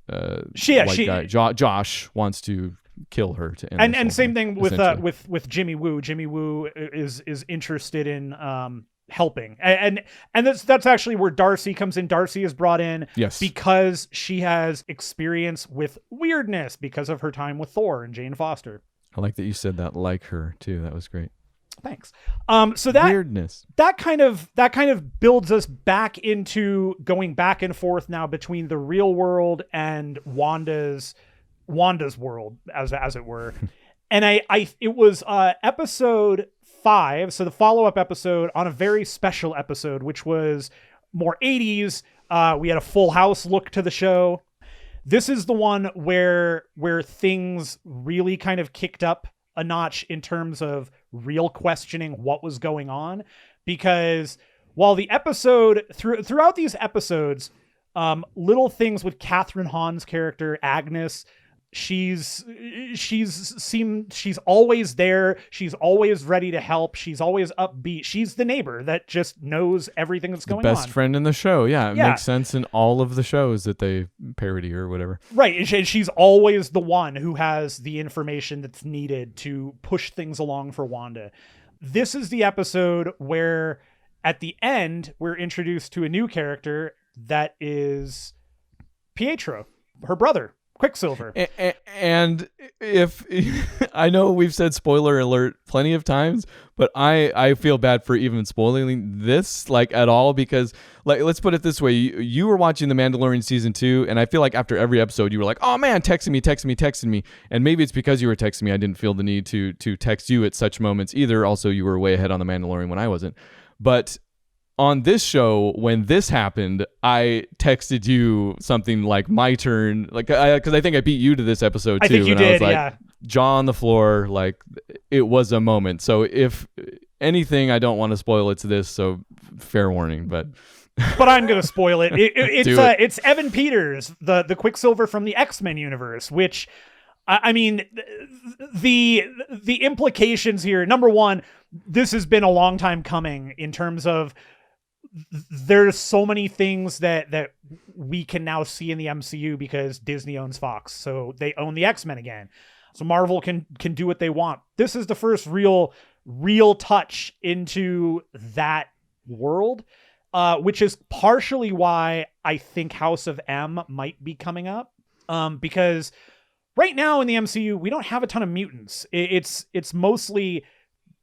Josh wants to kill her to end. And same thing with Jimmy Woo. Jimmy Woo is interested in helping, and that's actually where Darcy comes in. Darcy is brought in because she has experience with weirdness because of her time with Thor and Jane Foster. I like that you said that like her too. That was great. Thanks. So that weirdness that kind of builds us back into going back and forth now between the real world and Wanda's world, as it were. And it was episode 5, so the follow-up episode on a very special episode, which was more 80s. We had a Full House look to the show. This is the one where things really kind of kicked up a notch in terms of real questioning what was going on, because while the episode throughout these episodes, little things with Catherine Hahn's character Agnes. She's always there. She's always ready to help. She's always upbeat. She's the neighbor that just knows everything that's going on. Best friend in the show. Yeah, it makes sense in all of the shows that they parody or whatever. Right. And she's always the one who has the information that's needed to push things along for Wanda. This is the episode where at the end, we're introduced to a new character that is Pietro, her brother. Quicksilver. And if I know we've said spoiler alert plenty of times, but I feel bad for even spoiling this like at all, because like, let's put it this way. You were watching The Mandalorian season 2, and I feel like after every episode you were like, oh man, texting me. And maybe it's because you were texting me. I didn't feel the need to text you at such moments either. Also, you were way ahead on The Mandalorian when I wasn't. But on this show, when this happened, I texted you something like my turn, like because I think I beat you to this episode too. I think you and did, I was like, yeah. Jaw on the floor, like it was a moment. So if anything, I don't want to spoil it's this. So fair warning, but I'm gonna spoil it. It's Evan Peters, the Quicksilver from the X-Men universe, which I mean, the implications here. Number one, this has been a long time coming in terms of. There's so many things that we can now see in the MCU because Disney owns Fox, so they own the X-Men again. So Marvel can do what they want. This is the first real touch into that world, which is partially why I think House of M might be coming up, because right now in the MCU we don't have a ton of mutants. It's mostly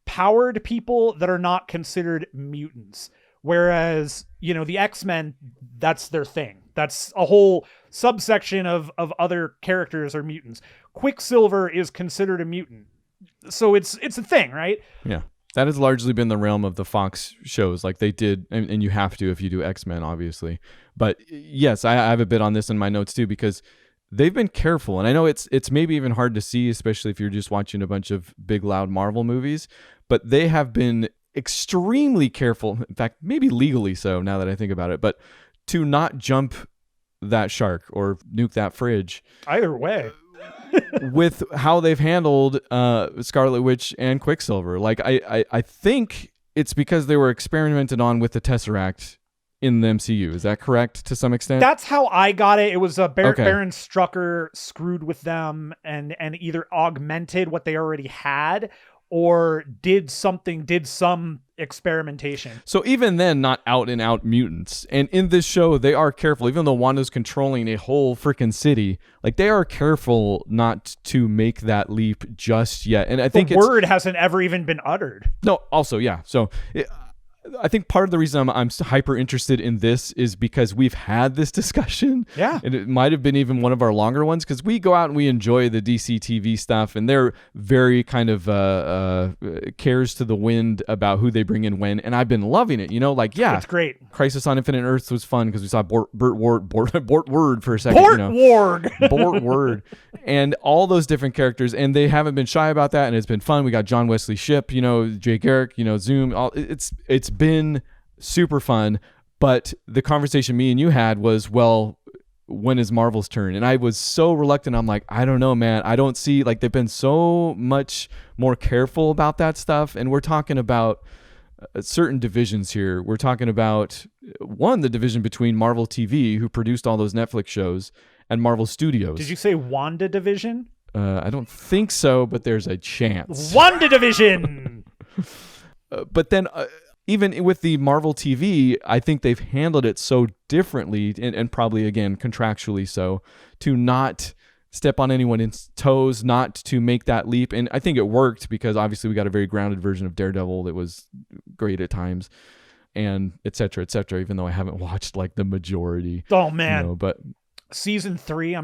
powered people that are not considered mutants. Whereas, the X-Men, that's their thing. That's a whole subsection of other characters are mutants. Quicksilver is considered a mutant. So it's a thing, right? Yeah. That has largely been the realm of the Fox shows, like they did, and you have to if you do X-Men, obviously. But yes, I have a bit on this in my notes too, because they've been careful, and I know it's maybe even hard to see, especially if you're just watching a bunch of big, loud Marvel movies, but they have been extremely careful, in fact, maybe legally so now that I think about it, but to not jump that shark or nuke that fridge. Either way. With how they've handled Scarlet Witch and Quicksilver. Like, I think it's because they were experimented on with the Tesseract in the MCU. Is that correct to some extent? Some how I got it. It was Baron Strucker screwed with them and either augmented what they already had or did some experimentation. So even then, not out and out mutants. And in this show, they are careful. Even though Wanda's controlling a whole freaking city, like they are careful not to make that leap just yet. And I think the word hasn't ever even been uttered. No, also, yeah. So I think part of the reason I'm hyper interested in this is because we've had this discussion. Yeah. And it might have been even one of our longer ones because we go out and we enjoy the DC TV stuff and they're very kind of cares to the wind about who they bring in when. And I've been loving it. You know, like, yeah. It's great. Crisis on Infinite Earths was fun because we saw Bort Ward for a second. Bort Ward. And all those different characters. And they haven't been shy about that. And it's been fun. We got John Wesley Shipp, you know, Jay Garrick, you know, Zoom. It's been super fun, but the conversation me and you had was, well, when is Marvel's turn? And I was so reluctant. I'm like, I don't know, man. I don't see, like, they've been so much more careful about that stuff. And we're talking about certain divisions here. We're talking about the division between Marvel TV, who produced all those Netflix shows, and Marvel Studios. Did you say WandaVision? I don't think so, but there's a chance. WandaVision. But then even with the Marvel TV, I think they've handled it so differently and probably, again, contractually so, to not step on anyone's toes, not to make that leap. And I think it worked because obviously we got a very grounded version of Daredevil that was great at times and et cetera, even though I haven't watched like the majority. Oh, man. You know, but season 3,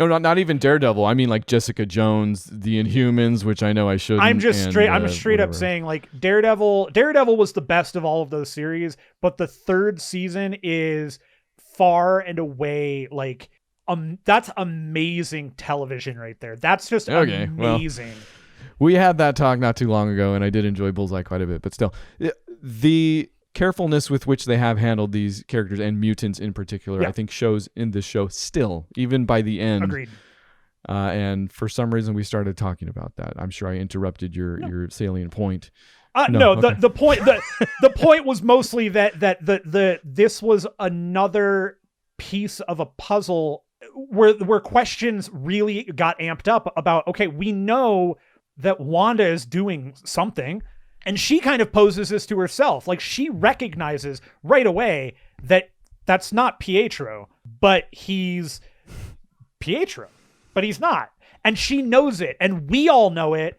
No, not even Daredevil. I mean, like Jessica Jones, The Inhumans, which I know I shouldn't. I'm straight up saying, like, Daredevil was the best of all of those series, but the third season is far and away like that's amazing television right there. That's just amazing. Well, we had that talk not too long ago, and I did enjoy Bullseye quite a bit, but still, the carefulness with which they have handled these characters and mutants in particular, I think shows in this show still, even by the end. Agreed. And for some reason we started talking about that. I'm sure I interrupted your salient point. The point was mostly that this was another piece of a puzzle where questions really got amped up about, okay, we know that Wanda is doing something. And she kind of poses this to herself. Like, she recognizes right away that that's not Pietro, but he's Pietro, but he's not. And she knows it. And we all know it.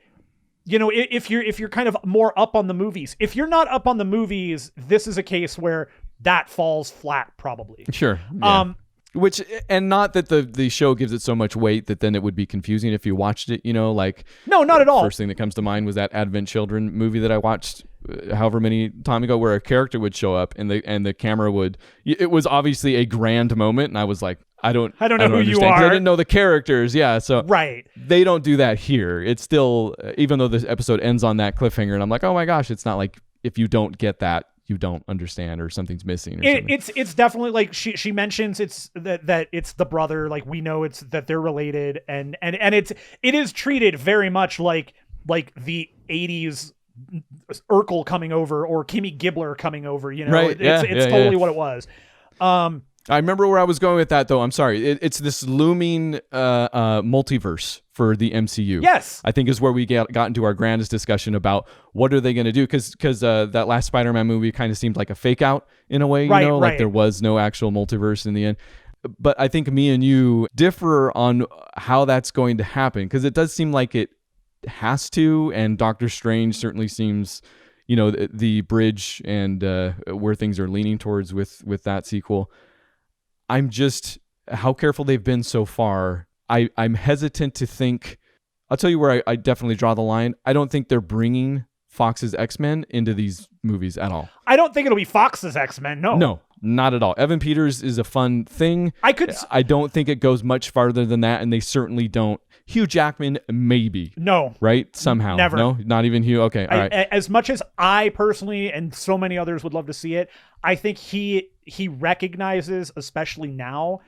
You know, if you're kind of more up on the movies, if you're not up on the movies, this is a case where that falls flat, probably. Sure. Yeah. Which, and not that the show gives it so much weight that then it would be confusing if you watched it, you know, like. No, not at all. First thing that comes to mind was that Advent Children movie that I watched however many time ago, where a character would show up and the camera would, it was obviously a grand moment. And I was like, I don't know who you are. I didn't know the characters. Yeah. So right. They don't do that here. It's still, even though this episode ends on that cliffhanger and I'm like, oh my gosh, it's not like if you don't get that, you don't understand or something's missing or something. It's definitely like she mentions it's that it's the brother, like we know it's that they're related and it is treated very much like the 80s Urkel coming over or Kimmy Gibbler coming over, you know. Right. It's totally what it was. I remember where I was going with that, though. I'm sorry. It's this looming multiverse for the MCU. Yes. I think is where we got into our grandest discussion about what are they going to do? Because that last Spider-Man movie kind of seemed like a fake out in a way, you know, like there was no actual multiverse in the end. But I think me and you differ on how that's going to happen, because it does seem like it has to, and Doctor Strange certainly seems, you know, the bridge and where things are leaning towards with that sequel. I'm just, how careful they've been so far. I'm hesitant to think I'll tell you where I definitely draw the line. I don't think they're bringing Fox's X-Men into these movies at all. I don't think it'll be Fox's X-Men. No, not at all. Evan Peters is a fun thing. I don't think it goes much farther than that, and they certainly don't. Hugh Jackman, maybe. No. Right? Somehow. Never. No? Not even Hugh? Okay, all right. As much as I personally and so many others would love to see it, I think he recognizes, especially now,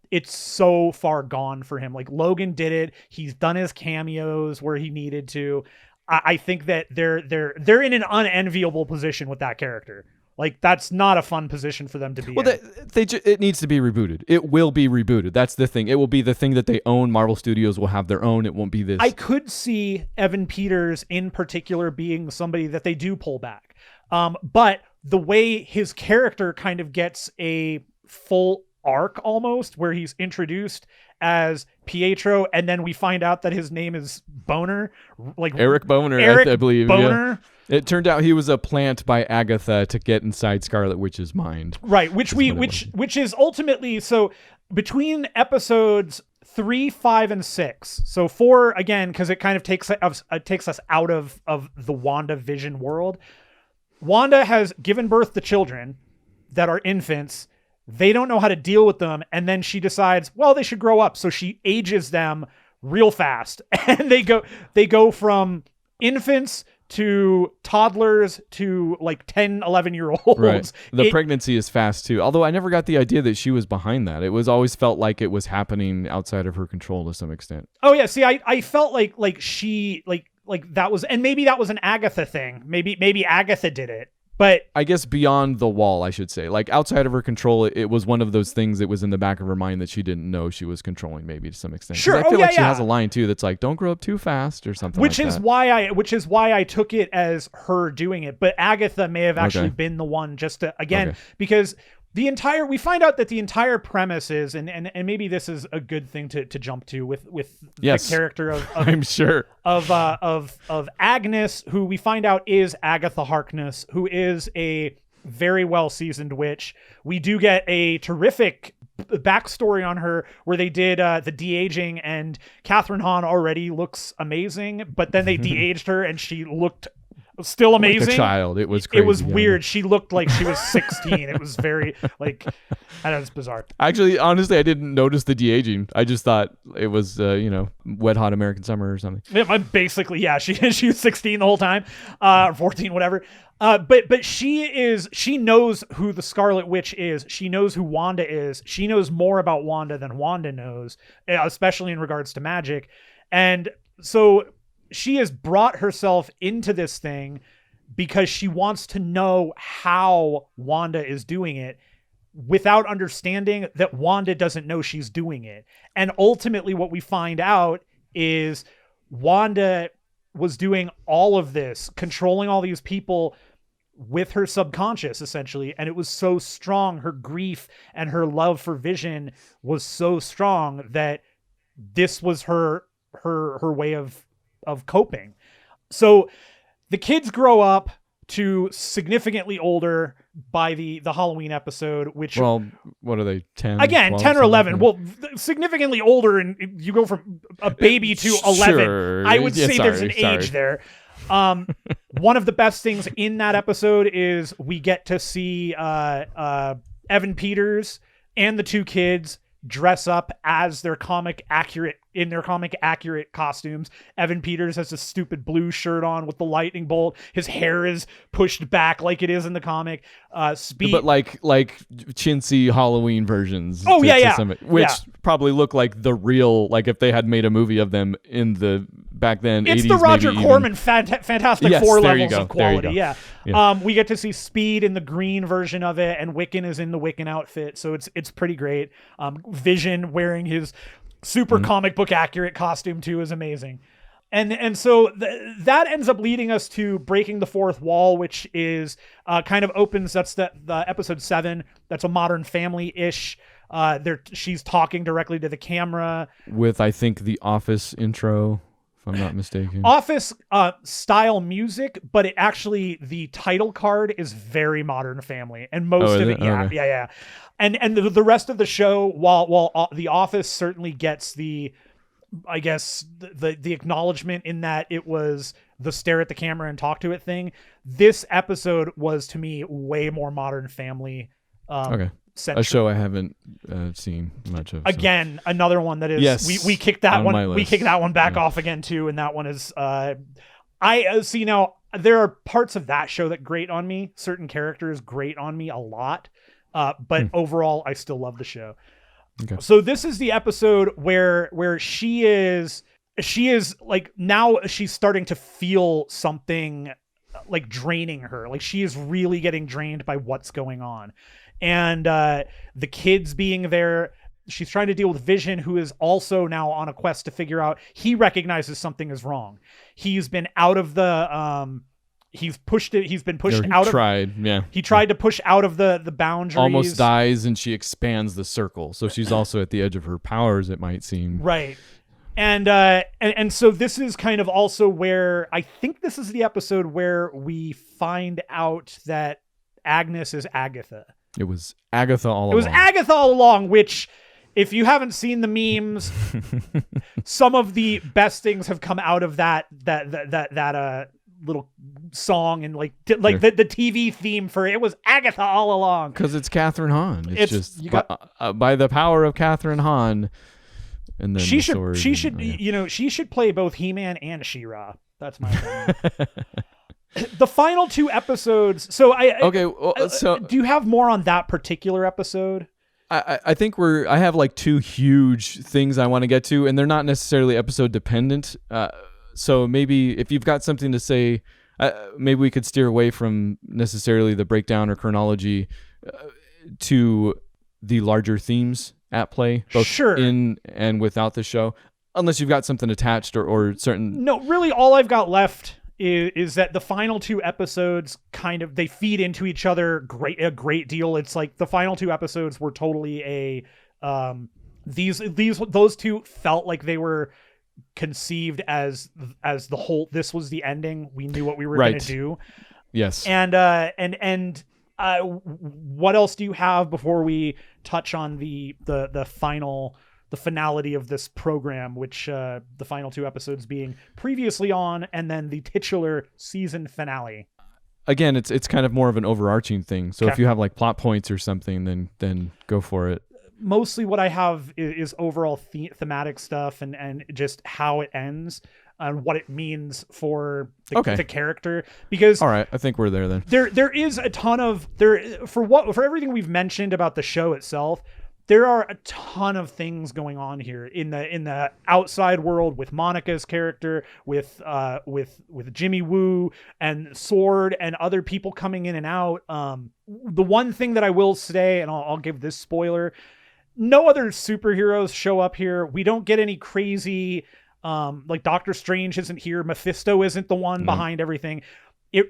it's so far gone for him. Like, Logan did it. He's done his cameos where he needed to. I think that they're in an unenviable position with that character. Like, that's not a fun position for them to be in. It needs to be rebooted. It will be rebooted. That's the thing. It will be the thing that they own. Marvel Studios will have their own. It won't be this. I could see Evan Peters in particular being somebody that they do pull back. But the way his character kind of gets a full arc almost, where he's introduced as Pietro, and then we find out that his name is Boner, like Eric Boner, I believe. Boner. Yeah. It turned out he was a plant by Agatha to get inside Scarlet Witch's mind. Right, which is ultimately, so between episodes 3, 5, and 6. So 4, again, because it kind of takes us out of the WandaVision world. Wanda has given birth to children that are infants. They don't know how to deal with them, and then she decides, well, they should grow up. So she ages them real fast, and they go from infants to toddlers to like 10, 11-year-olds. Right. The pregnancy is fast too. Although I never got the idea that she was behind that. It was always felt like it was happening outside of her control to some extent. Oh yeah. See, I felt like she like that was, and maybe that was an Agatha thing. Maybe Agatha did it. But I guess beyond the wall, I should say, like outside of her control, it was one of those things that was in the back of her mind that she didn't know she was controlling, maybe to some extent. Sure, I feel like she has a line too that's like, "Don't grow up too fast" or something. Which is why I took it as her doing it. But Agatha may have actually been the one, just to, again, because we find out that the entire premise is, and maybe this is a good thing to jump to with the character of I'm sure of Agnes, who we find out is Agatha Harkness, who is a very well seasoned witch. We do get a terrific backstory on her where they did the de-aging, and Catherine Hahn already looks amazing, but then they de-aged her and she looked still amazing. Like a child. It was crazy. It was weird. She looked like she was 16. It was very I know, it's bizarre. Actually, honestly, I didn't notice the de-aging. I just thought it was Wet Hot American Summer or something. Yeah, basically, yeah. She was 16 the whole time, 14, whatever. But she knows who the Scarlet Witch is. She knows who Wanda is. She knows more about Wanda than Wanda knows, especially in regards to magic. And so she has brought herself into this thing because she wants to know how Wanda is doing it without understanding that Wanda doesn't know she's doing it. And ultimately what we find out is Wanda was doing all of this, controlling all these people with her subconscious, essentially. And it was so strong. Her grief and her love for Vision was so strong that this was her way of coping. So the kids grow up to significantly older by the Halloween episode, which, well, what are they, 10 again 12, 10 or 11 like well, significantly older, and you go from a baby to 11. Sure. I would say there's an age there. One of the best things in that episode is we get to see Evan Peters and the two kids dress up as their comic accurate costumes. Evan Peters has a stupid blue shirt on with the lightning bolt. His hair is pushed back like it is in the comic. Speed, but like chintzy Halloween versions. Oh, which probably look like the real, like if they had made a movie of them in the back then. It's 80s, the Roger maybe Corman Fantastic Four levels of quality. Yeah. We get to see Speed in the green version of it, and Wiccan is in the Wiccan outfit, so it's pretty great. Vision wearing his super comic book accurate costume too is amazing. And so that ends up leading us to breaking the fourth wall, which is kind of opens. That's the episode 7. That's a Modern Family-ish. She's talking directly to the camera with, I think, the Office intro, if I'm not mistaken. Office style music, but it actually, the title card is very Modern Family, and most of it, yeah. And the rest of the show, while the Office certainly gets the I guess the acknowledgement in that it was the stare at the camera and talk to it thing. This episode was to me way more Modern Family. Okay. Centric. A show I haven't seen much of. So. Again, another one that is yes, we kicked that one. We kicked that one back off again too, and that one is I see now. There are parts of that show that grate on me. Certain characters grate on me a lot, but overall, I still love the show. Okay. So this is the episode where she is like, now she's starting to feel something like draining her. Like she is really getting drained by what's going on. And the kids being there, she's trying to deal with Vision, who is also now on a quest to figure out, he recognizes something is wrong. He's been out of the he tried to push out of the boundaries. Almost dies, and she expands the circle. So she's also at the edge of her powers, it might seem. Right. And so this is kind of also where I think this is the episode where we find out that Agnes is Agatha. It was Agatha all along. It was Agatha all along, which, if you haven't seen the memes, some of the best things have come out of that little song, and like the TV theme for it was Agatha all along. Because it's Catherine Hahn. It's just by the power of Catherine Hahn. And then she should play both He-Man and She-Ra. That's my opinion. The final two episodes. So do you have more on that particular episode? I think I have like two huge things I want to get to, and they're not necessarily episode dependent. So maybe if you've got something to say, maybe we could steer away from necessarily the breakdown or chronology to the larger themes at play, both in and without the show, unless you've got something attached or certain. No, really, all I've got left is that the final two episodes they feed into each other a great deal. It's like the final two episodes were totally those two felt like they were conceived as the whole. This was the ending. We knew what we were going to do. Yes. And what else do you have before we touch on the finality of this program, which the final two episodes being Previously On, and then the titular season finale? Again, it's kind of more of an overarching thing. So if you have like plot points or something, then go for it. Mostly what I have is overall thematic stuff and just how it ends and what it means for the character. Because all right, I think we're there then. There is a ton of for everything we've mentioned about the show itself. There are a ton of things going on here in the outside world with Monica's character, with Jimmy Woo and Sword and other people coming in and out. The one thing that I will say, and I'll give this spoiler, no other superheroes show up here. We don't get any crazy, like Doctor Strange isn't here. Mephisto isn't the one behind everything.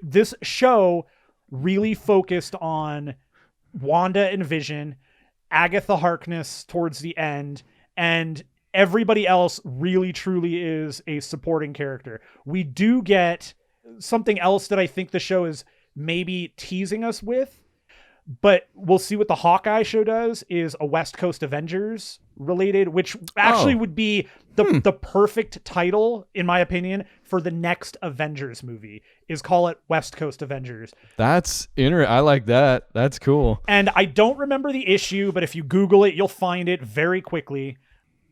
This show really focused on Wanda and Vision, Agatha Harkness towards the end, and everybody else really truly is a supporting character. We do get something else that I think the show is maybe teasing us with, but we'll see what the Hawkeye show does, is a West Coast Avengers related, which actually would be the perfect title, in my opinion, for the next Avengers movie, is call it West Coast Avengers. That's I like that. That's cool. And I don't remember the issue, but if you Google it, you'll find it very quickly.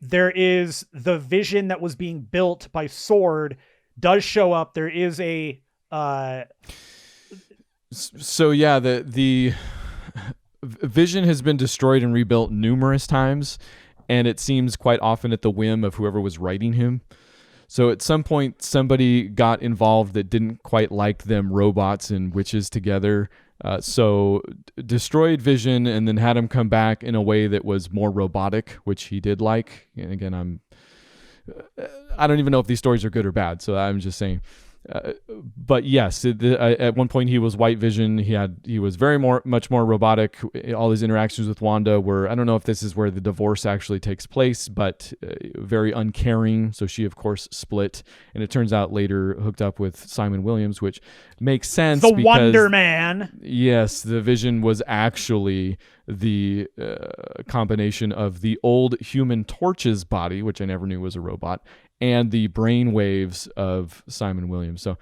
There is the Vision that was being built by Sword does show up. There is a so yeah, the Vision has been destroyed and rebuilt numerous times, and it seems quite often at the whim of whoever was writing him. So at some point, somebody got involved that didn't quite like them robots and witches together. So destroyed Vision and then had him come back in a way that was more robotic, which he did like. And again, I don't even know if these stories are good or bad, so I'm just saying. But yes, at one point he was White Vision. He was much more robotic. All his interactions with Wanda were, I don't know if this is where the divorce actually takes place, but very uncaring. So she of course split, and it turns out later hooked up with Simon Williams, which makes sense. The Wonder Man. Yes, the Vision was actually the combination of the old Human Torch's body, which I never knew was a robot, and the brain waves of Simon Williams. So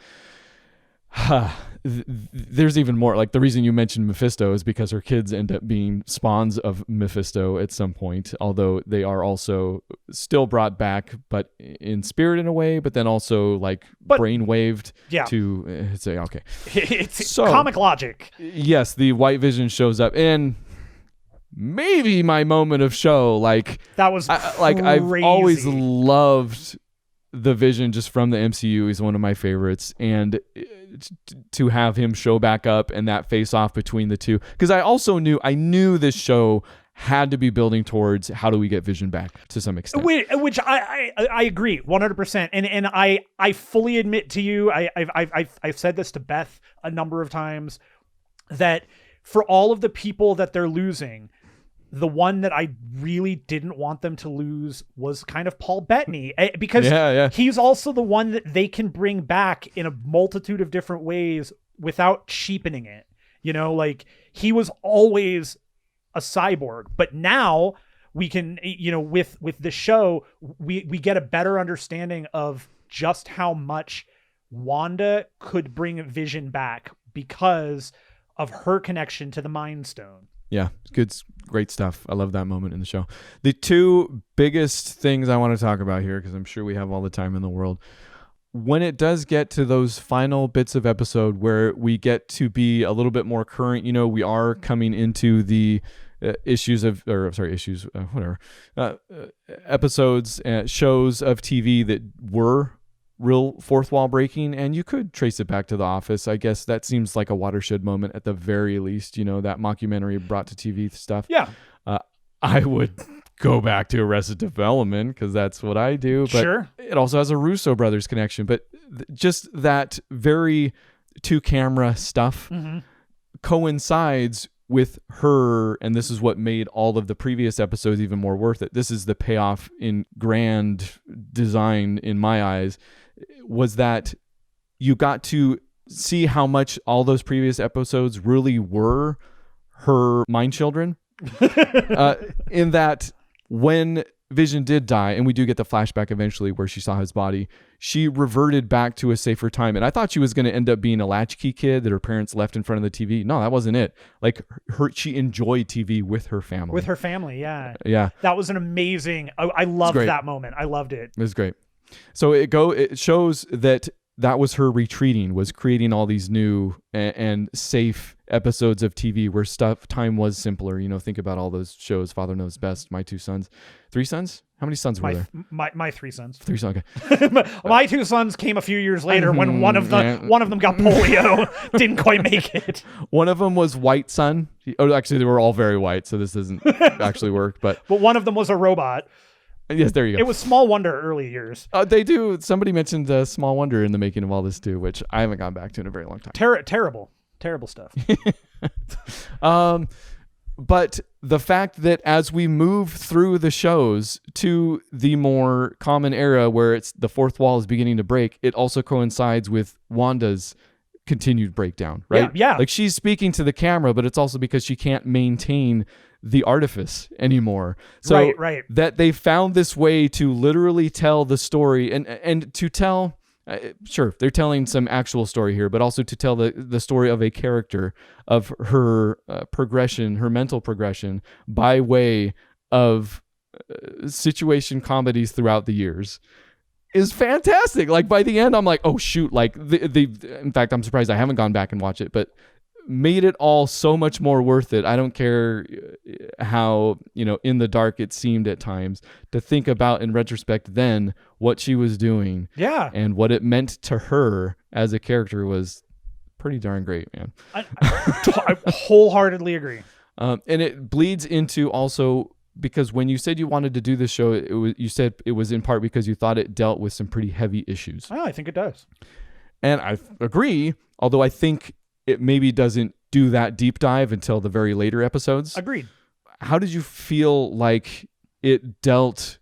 there's even more. Like, the reason you mentioned Mephisto is because her kids end up being spawns of Mephisto at some point, although they are also still brought back, but in spirit in a way, but then also like brain waved to say, okay. It's so, comic logic. Yes, the White Vision shows up, and maybe my moment of show, like that was I've always loved the Vision just from the MCU. He's one of my favorites, and to have him show back up and that face off between the two, because I knew this show had to be building towards how do we get Vision back to some extent, which I agree 100%, and I fully admit to you, I've said this to Beth a number of times, that for all of the people that they're losing, the one that I really didn't want them to lose was kind of Paul Bettany, because he's also the one that they can bring back in a multitude of different ways without cheapening it. You know, like, he was always a cyborg, but now we can, you know, with the show, we get a better understanding of just how much Wanda could bring Vision back because of her connection to the Mind Stone. Yeah, great stuff. I love that moment in the show. The two biggest things I want to talk about here, because I'm sure we have all the time in the world, when it does get to those final bits of episode where we get to be a little bit more current, you know, we are coming into the episodes, shows of TV that were real fourth wall breaking, and you could trace it back to The Office. I guess that seems like a watershed moment at the very least, you know, that mockumentary brought to TV stuff. Yeah. I would go back to Arrested Development because that's what I do, but sure. It also has a Russo brothers connection, but just that very two camera stuff coincides with her, and this is what made all of the previous episodes even more worth it. This is the payoff in grand design in my eyes, was that you got to see how much all those previous episodes really were her mind children. In that when Vision did die, and we do get the flashback eventually where she saw his body, she reverted back to a safer time. And I thought she was going to end up being a latchkey kid that her parents left in front of the TV. No, that wasn't it. Like, she enjoyed TV with her family. With her family, yeah. Yeah. That was an amazing, I loved that moment. I loved it. It was great. So it shows that was her retreating, was creating all these new and safe episodes of TV where time was simpler. You know, think about all those shows, Father Knows Best, My Two Sons. 3 sons? How many sons were there? My 3 sons. 3 sons, okay. My 2 sons came a few years later when one of them got polio, didn't quite make it. One of them was White Son. Oh, actually, they were all very white, so this doesn't actually work. But one of them was a robot. Yes, there you go. It was Small Wonder early years. They do. Somebody mentioned Small Wonder in the making of all this too, which I haven't gone back to in a very long time. Terrible stuff. But the fact that as we move through the shows to the more common era where it's the fourth wall is beginning to break, it also coincides with Wanda's continued breakdown, right? Yeah. Like, she's speaking to the camera, but it's also because she can't maintain the artifice anymore. So right. that they found this way to literally tell the story and to tell, sure, they're telling some actual story here, but also to tell the story of a character, of her progression, her mental progression by way of situation comedies throughout the years is fantastic. Like, by the end, I'm like, oh shoot. Like, in fact, I'm surprised I haven't gone back and watched it, but made it all so much more worth it. I don't care how, you know, in the dark it seemed at times, to think about in retrospect then what she was doing. Yeah. And what it meant to her as a character was pretty darn great, man. I wholeheartedly agree. And it bleeds into also, because when you said you wanted to do this show, you said it was in part because you thought it dealt with some pretty heavy issues. Oh, I think it does. And I agree, although I think it maybe doesn't do that deep dive until the very later episodes. Agreed. How did you feel like it dealt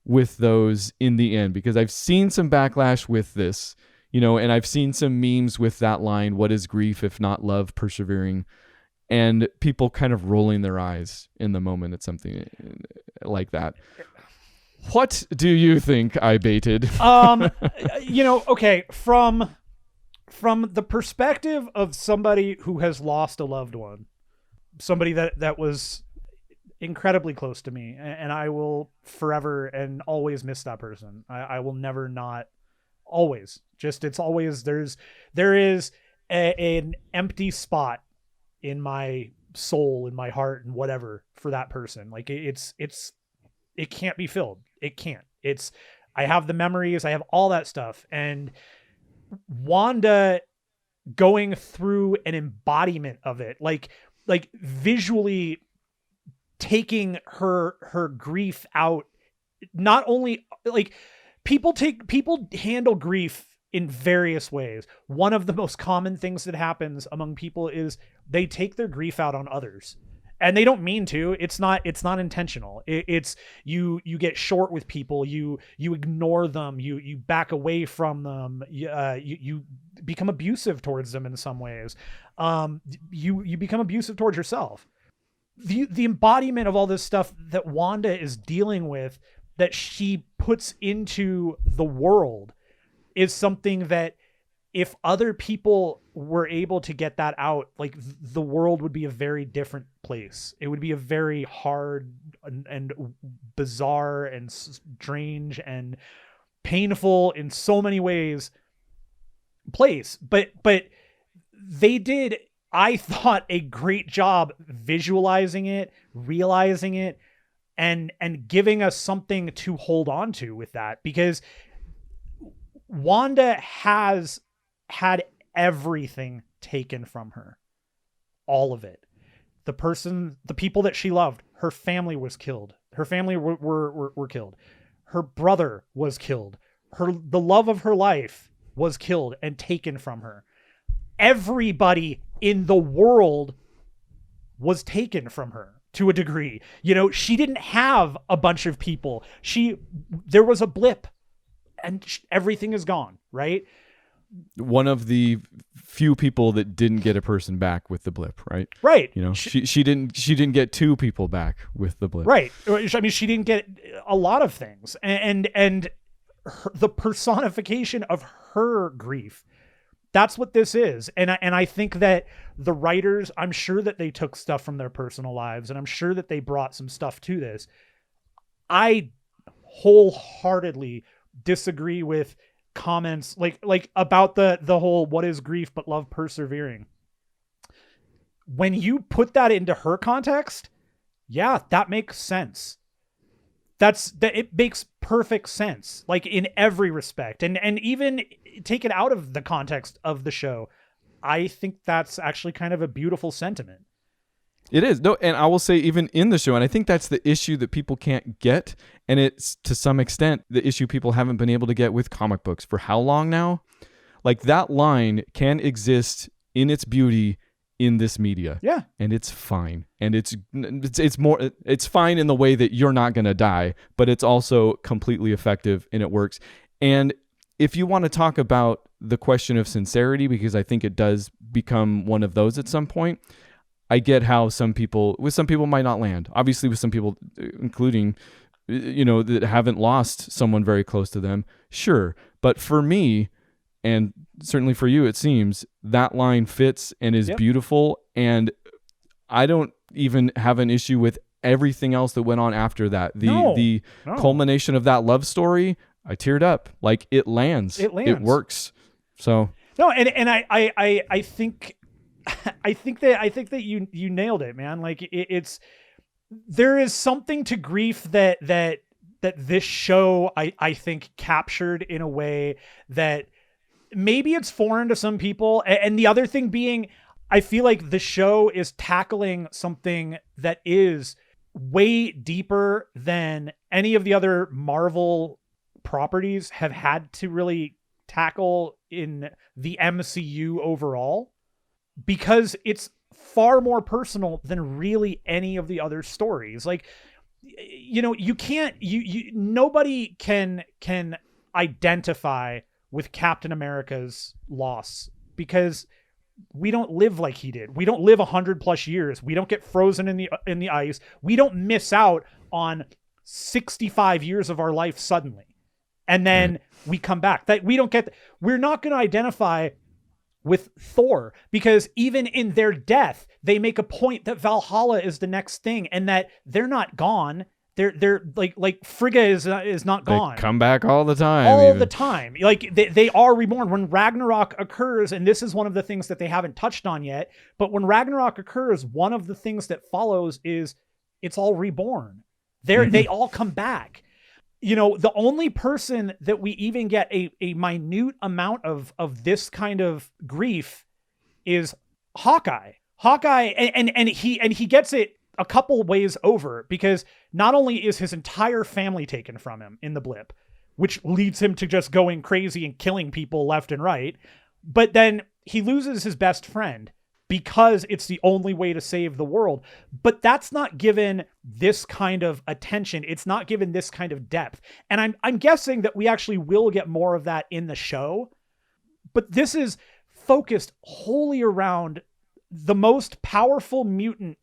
with those in the end? Because I've seen some backlash with this, and I've seen some memes with that line, what is grief if not love persevering? And people kind of rolling their eyes in the moment at something like that. What do you think I baited? Okay, from the perspective of somebody who has lost a loved one, somebody that was incredibly close to me, and I will forever and always miss that person. I will never not always. Just it's always there is an empty spot in my soul, in my heart, and whatever for that person. Like it can't be filled. It can't. I have the memories, I have all that stuff, and Wanda going through an embodiment of it, like visually taking her grief out. Not only like people handle grief in various ways. One of the most common things that happens among people is they take their grief out on others. And they don't mean to. It's not intentional. It's you get short with people. You ignore them. You back away from them. You become abusive towards them in some ways. You become abusive towards yourself. The embodiment of all this stuff that Wanda is dealing with, that she puts into the world, is something that if other people were able to get that out, like the world would be a very different place. It would be a very hard and bizarre and strange and painful in so many ways place. But they did, I thought, a great job visualizing it, realizing it, and giving us something to hold on to with that, because Wanda has had everything taken from her. All of it. The people that she loved, her family was killed. Her family were killed. Her brother was killed. The love of her life was killed and taken from her. Everybody in the world was taken from her to a degree. She didn't have a bunch of people. There was a blip and everything is gone, right? One of the few people that didn't get a person back with the blip, right? Right. She didn't get two people back with the blip. Right. I mean, she didn't get a lot of things, and the personification of her grief. That's what this is. And I think that the writers, I'm sure that they took stuff from their personal lives, and I'm sure that they brought some stuff to this. I wholeheartedly disagree with comments like about the whole what is grief but love persevering. When you put that into her context, yeah, that makes sense. It makes perfect sense, like in every respect, and even take it out of the context of the show. I think that's actually kind of a beautiful sentiment. It is. No, and I will say even in the show, and I think that's the issue that people can't get, and it's to some extent the issue people haven't been able to get with comic books for how long now? Like that line can exist in its beauty in this media. Yeah. And it's fine. And it's fine in the way that you're not going to die, but it's also completely effective and it works. And if you want to talk about the question of sincerity, because I think it does become one of those at some point, I get how some people might not land. Obviously with some people, including, that haven't lost someone very close to them. Sure. But for me, and certainly for you, it seems that line fits and is beautiful. And I don't even have an issue with everything else that went on after that. The culmination of that love story, I teared up. Like it lands. It works. So no, and I think that you nailed it, man. Like there is something to grief that this show I think captured in a way that maybe it's foreign to some people. And the other thing being, I feel like the show is tackling something that is way deeper than any of the other Marvel properties have had to really tackle in the MCU overall, because it's far more personal than really any of the other stories. Like, you know, you can't, nobody can identify with Captain America's loss, because we don't live like he did. We don't live 100+ years. We don't get frozen in the ice. We don't miss out on 65 years of our life suddenly, and then we come back. That we're not going to identify with Thor, because even in their death, they make a point that Valhalla is the next thing, and that they're not gone. They're like Frigga is not gone. They come back all the time. The time. Like they are reborn. When Ragnarok occurs, and this is one of the things that they haven't touched on yet, but when Ragnarok occurs, one of the things that follows is it's all reborn. They all come back. You know, the only person that we even get a minute amount of this kind of grief is Hawkeye. And he gets it a couple ways over, because not only is his entire family taken from him in the blip, which leads him to just going crazy and killing people left and right, but then he loses his best friend because it's the only way to save the world. But that's not given this kind of attention. It's not given this kind of depth. And I'm guessing that we actually will get more of that in the show. But this is focused wholly around the most powerful mutant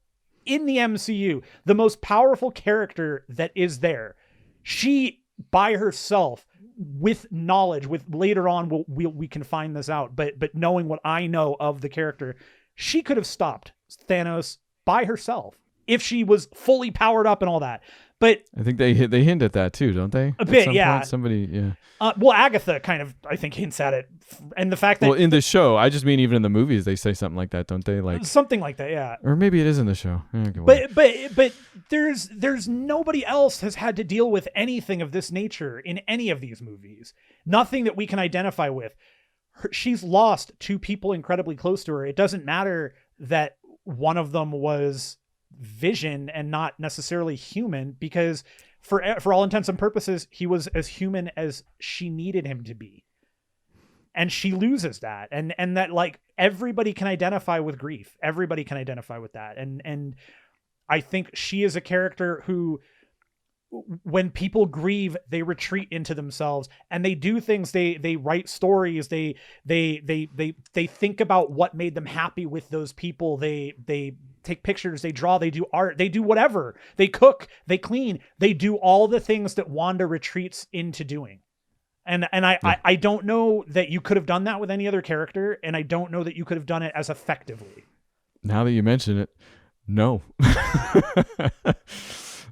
in the MCU, the most powerful character that is there. She, by herself, with knowledge, with later on we can find this out, but knowing what I know of the character, she could have stopped Thanos by herself if she was fully powered up and all that. But I think they hint at that too, don't they? A bit, yeah. Point, somebody, yeah. Well, Agatha kind of, I think, hints at it, and the fact that in the show, I just mean even in the movies, they say something like that, don't they? Like something like that, yeah. Or maybe it is in the show. But there's nobody else has had to deal with anything of this nature in any of these movies. Nothing that we can identify with. She's lost two people incredibly close to her. It doesn't matter that one of them was Vision and not necessarily human, because for all intents and purposes, he was as human as she needed him to be. And she loses that. And that, like, everybody can identify with grief. Everybody can identify with that. And I think she is a character who, when people grieve, they retreat into themselves and they do things. They write stories. They think about what made them happy with those people. They take pictures, they draw, they do art, they do whatever. They cook, they clean, they do all the things that Wanda retreats into doing. And I don't know that you could have done that with any other character, and I don't know that you could have done it as effectively. Now that you mention it, no.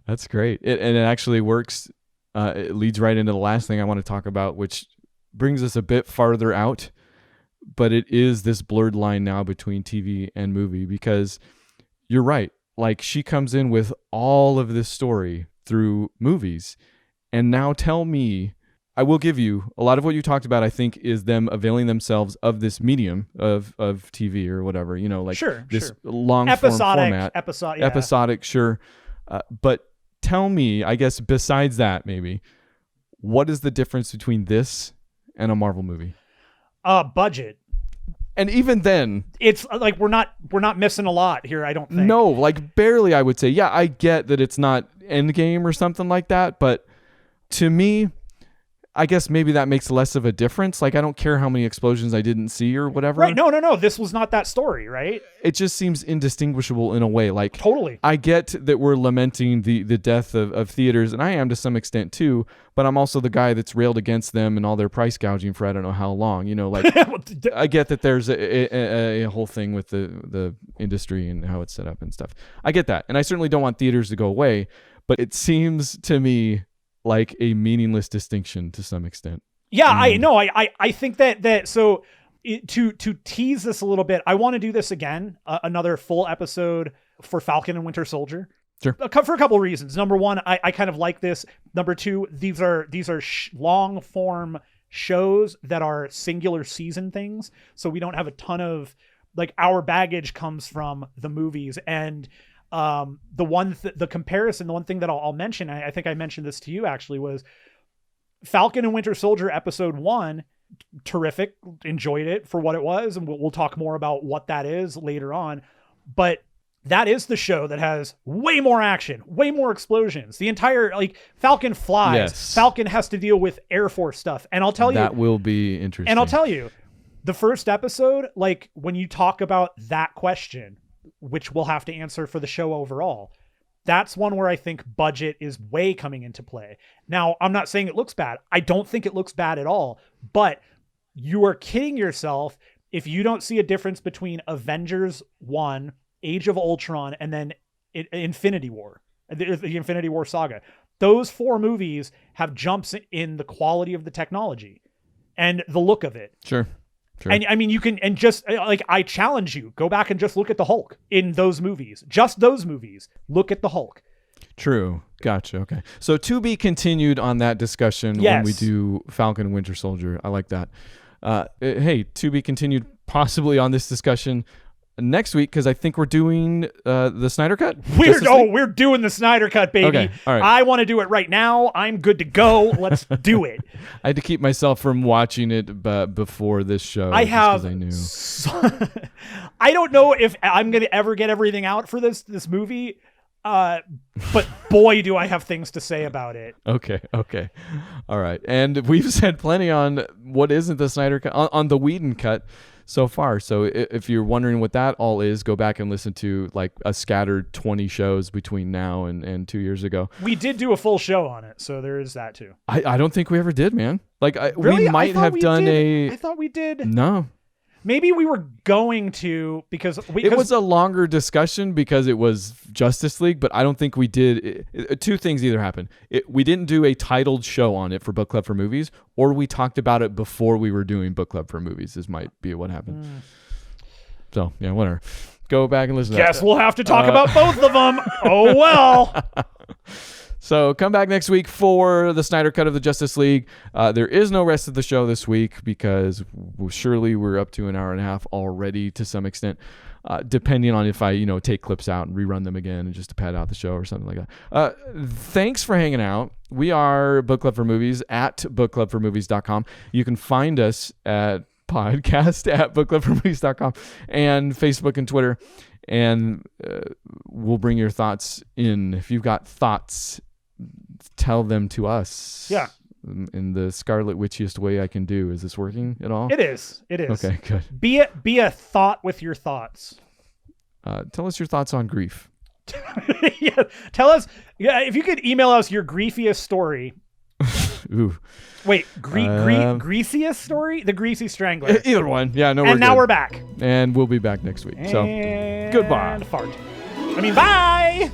That's great. It actually works. It leads right into the last thing I want to talk about, which brings us a bit farther out, but it is this blurred line now between TV and movie, because you're right. Like, she comes in with all of this story through movies, and now tell me, I will give you a lot of what you talked about, I think, is them availing themselves of this medium of TV or whatever, you know, like this long form format. Episodic, sure. But tell me, I guess, besides that, maybe, what is the difference between this and a Marvel movie? Budget. And even then, it's like we're not missing a lot here, I don't think. No, like barely, I would say. Yeah, I get that it's not Endgame or something like that, but to me, I guess maybe that makes less of a difference. Like, I don't care how many explosions I didn't see or whatever. Right. No. This was not that story, right? It just seems indistinguishable in a way. Like, totally. I get that we're lamenting the death of theaters, and I am to some extent too, but I'm also the guy that's railed against them and all their price gouging for I don't know how long. You know, like, I get that there's a whole thing with the industry and how it's set up and stuff. I get that. And I certainly don't want theaters to go away, but it seems to me like a meaningless distinction to some extent. Yeah, I know. I think that so to tease this a little bit, I want to do this again, another full episode for Falcon and Winter Soldier. Sure. For a couple of reasons. Number one, I kind of like this. Number two, these are long form shows that are singular season things. So we don't have a ton of, like, our baggage comes from the movies. And the comparison, the one thing that I'll mention, I think I mentioned this to you actually, was Falcon and Winter Soldier episode 1 terrific, enjoyed it for what it was, and we'll talk more about what that is later on. But that is the show that has way more action, way more explosions. The entire, like, Falcon flies. Yes. Falcon has to deal with Air Force stuff. And I'll tell you, that will be interesting. and I'll tell you, the first episode, like, when you talk about that question, which we'll have to answer for the show overall, that's one where I think budget is way coming into play. Now, I'm not saying it looks bad. I don't think it looks bad at all, but you are kidding yourself if you don't see a difference between Avengers 1, Age of Ultron, and then Infinity War, the Infinity War saga. Those 4 movies have jumps in the quality of the technology and the look of it. Sure. And I mean, you can, and just like, I challenge you, go back and just look at the Hulk in those movies. Just those movies. Look at the Hulk. True. Gotcha. Okay. So to be continued on that discussion when we do Falcon and Winter Soldier. I like that. Hey, to be continued possibly on this discussion next week, because I think we're doing the Snyder Cut. We're doing the Snyder Cut, baby. Okay, all right. I want to do it right now. I'm good to go. Let's do it. I had to keep myself from watching it before this show. I have. I knew. I don't know if I'm gonna ever get everything out for this movie. But boy, do I have things to say about it. Okay. All right. And we've said plenty on what isn't the Snyder Cut, on the Whedon Cut so far. So if you're wondering what that all is, go back and listen to like a scattered 20 shows between now and 2 years ago. We did do a full show on it, so there is that too. I don't think we ever did, man. Like really? We might have done I thought we did. No. Maybe we were going to, because it was a longer discussion because it was Justice League, but I don't think we did. Two things either happened. We didn't do a titled show on it for Book Club for Movies, or we talked about it before we were doing Book Club for Movies. This might be what happened. So, yeah, whatever. Go back and listen to that. Guess we'll have to talk about both of them. Oh, well. So come back next week for the Snyder Cut of the Justice League. There is no rest of the show this week because surely we're up to an hour and a half already to some extent, depending on if I, take clips out and rerun them again and just to pad out the show or something like that. Thanks for hanging out. We are Book Club for Movies at bookclubformovies.com. You can find us at podcast at bookclubformovies.com and Facebook and Twitter. And we'll bring your thoughts in. If you've got thoughts, tell them to us. Yeah. In the Scarlet Witchiest way I can do. Is this working at all? It is. Okay, good. Be a thought with your thoughts. Tell us your thoughts on grief. Yeah. Tell us. Yeah. If you could email us your griefiest story. Ooh. Wait, greasiest story? The Greasy Strangler. Either one. Yeah, no, and now good. we're back. And we'll be back next week. So, goodbye. Fart. Bye.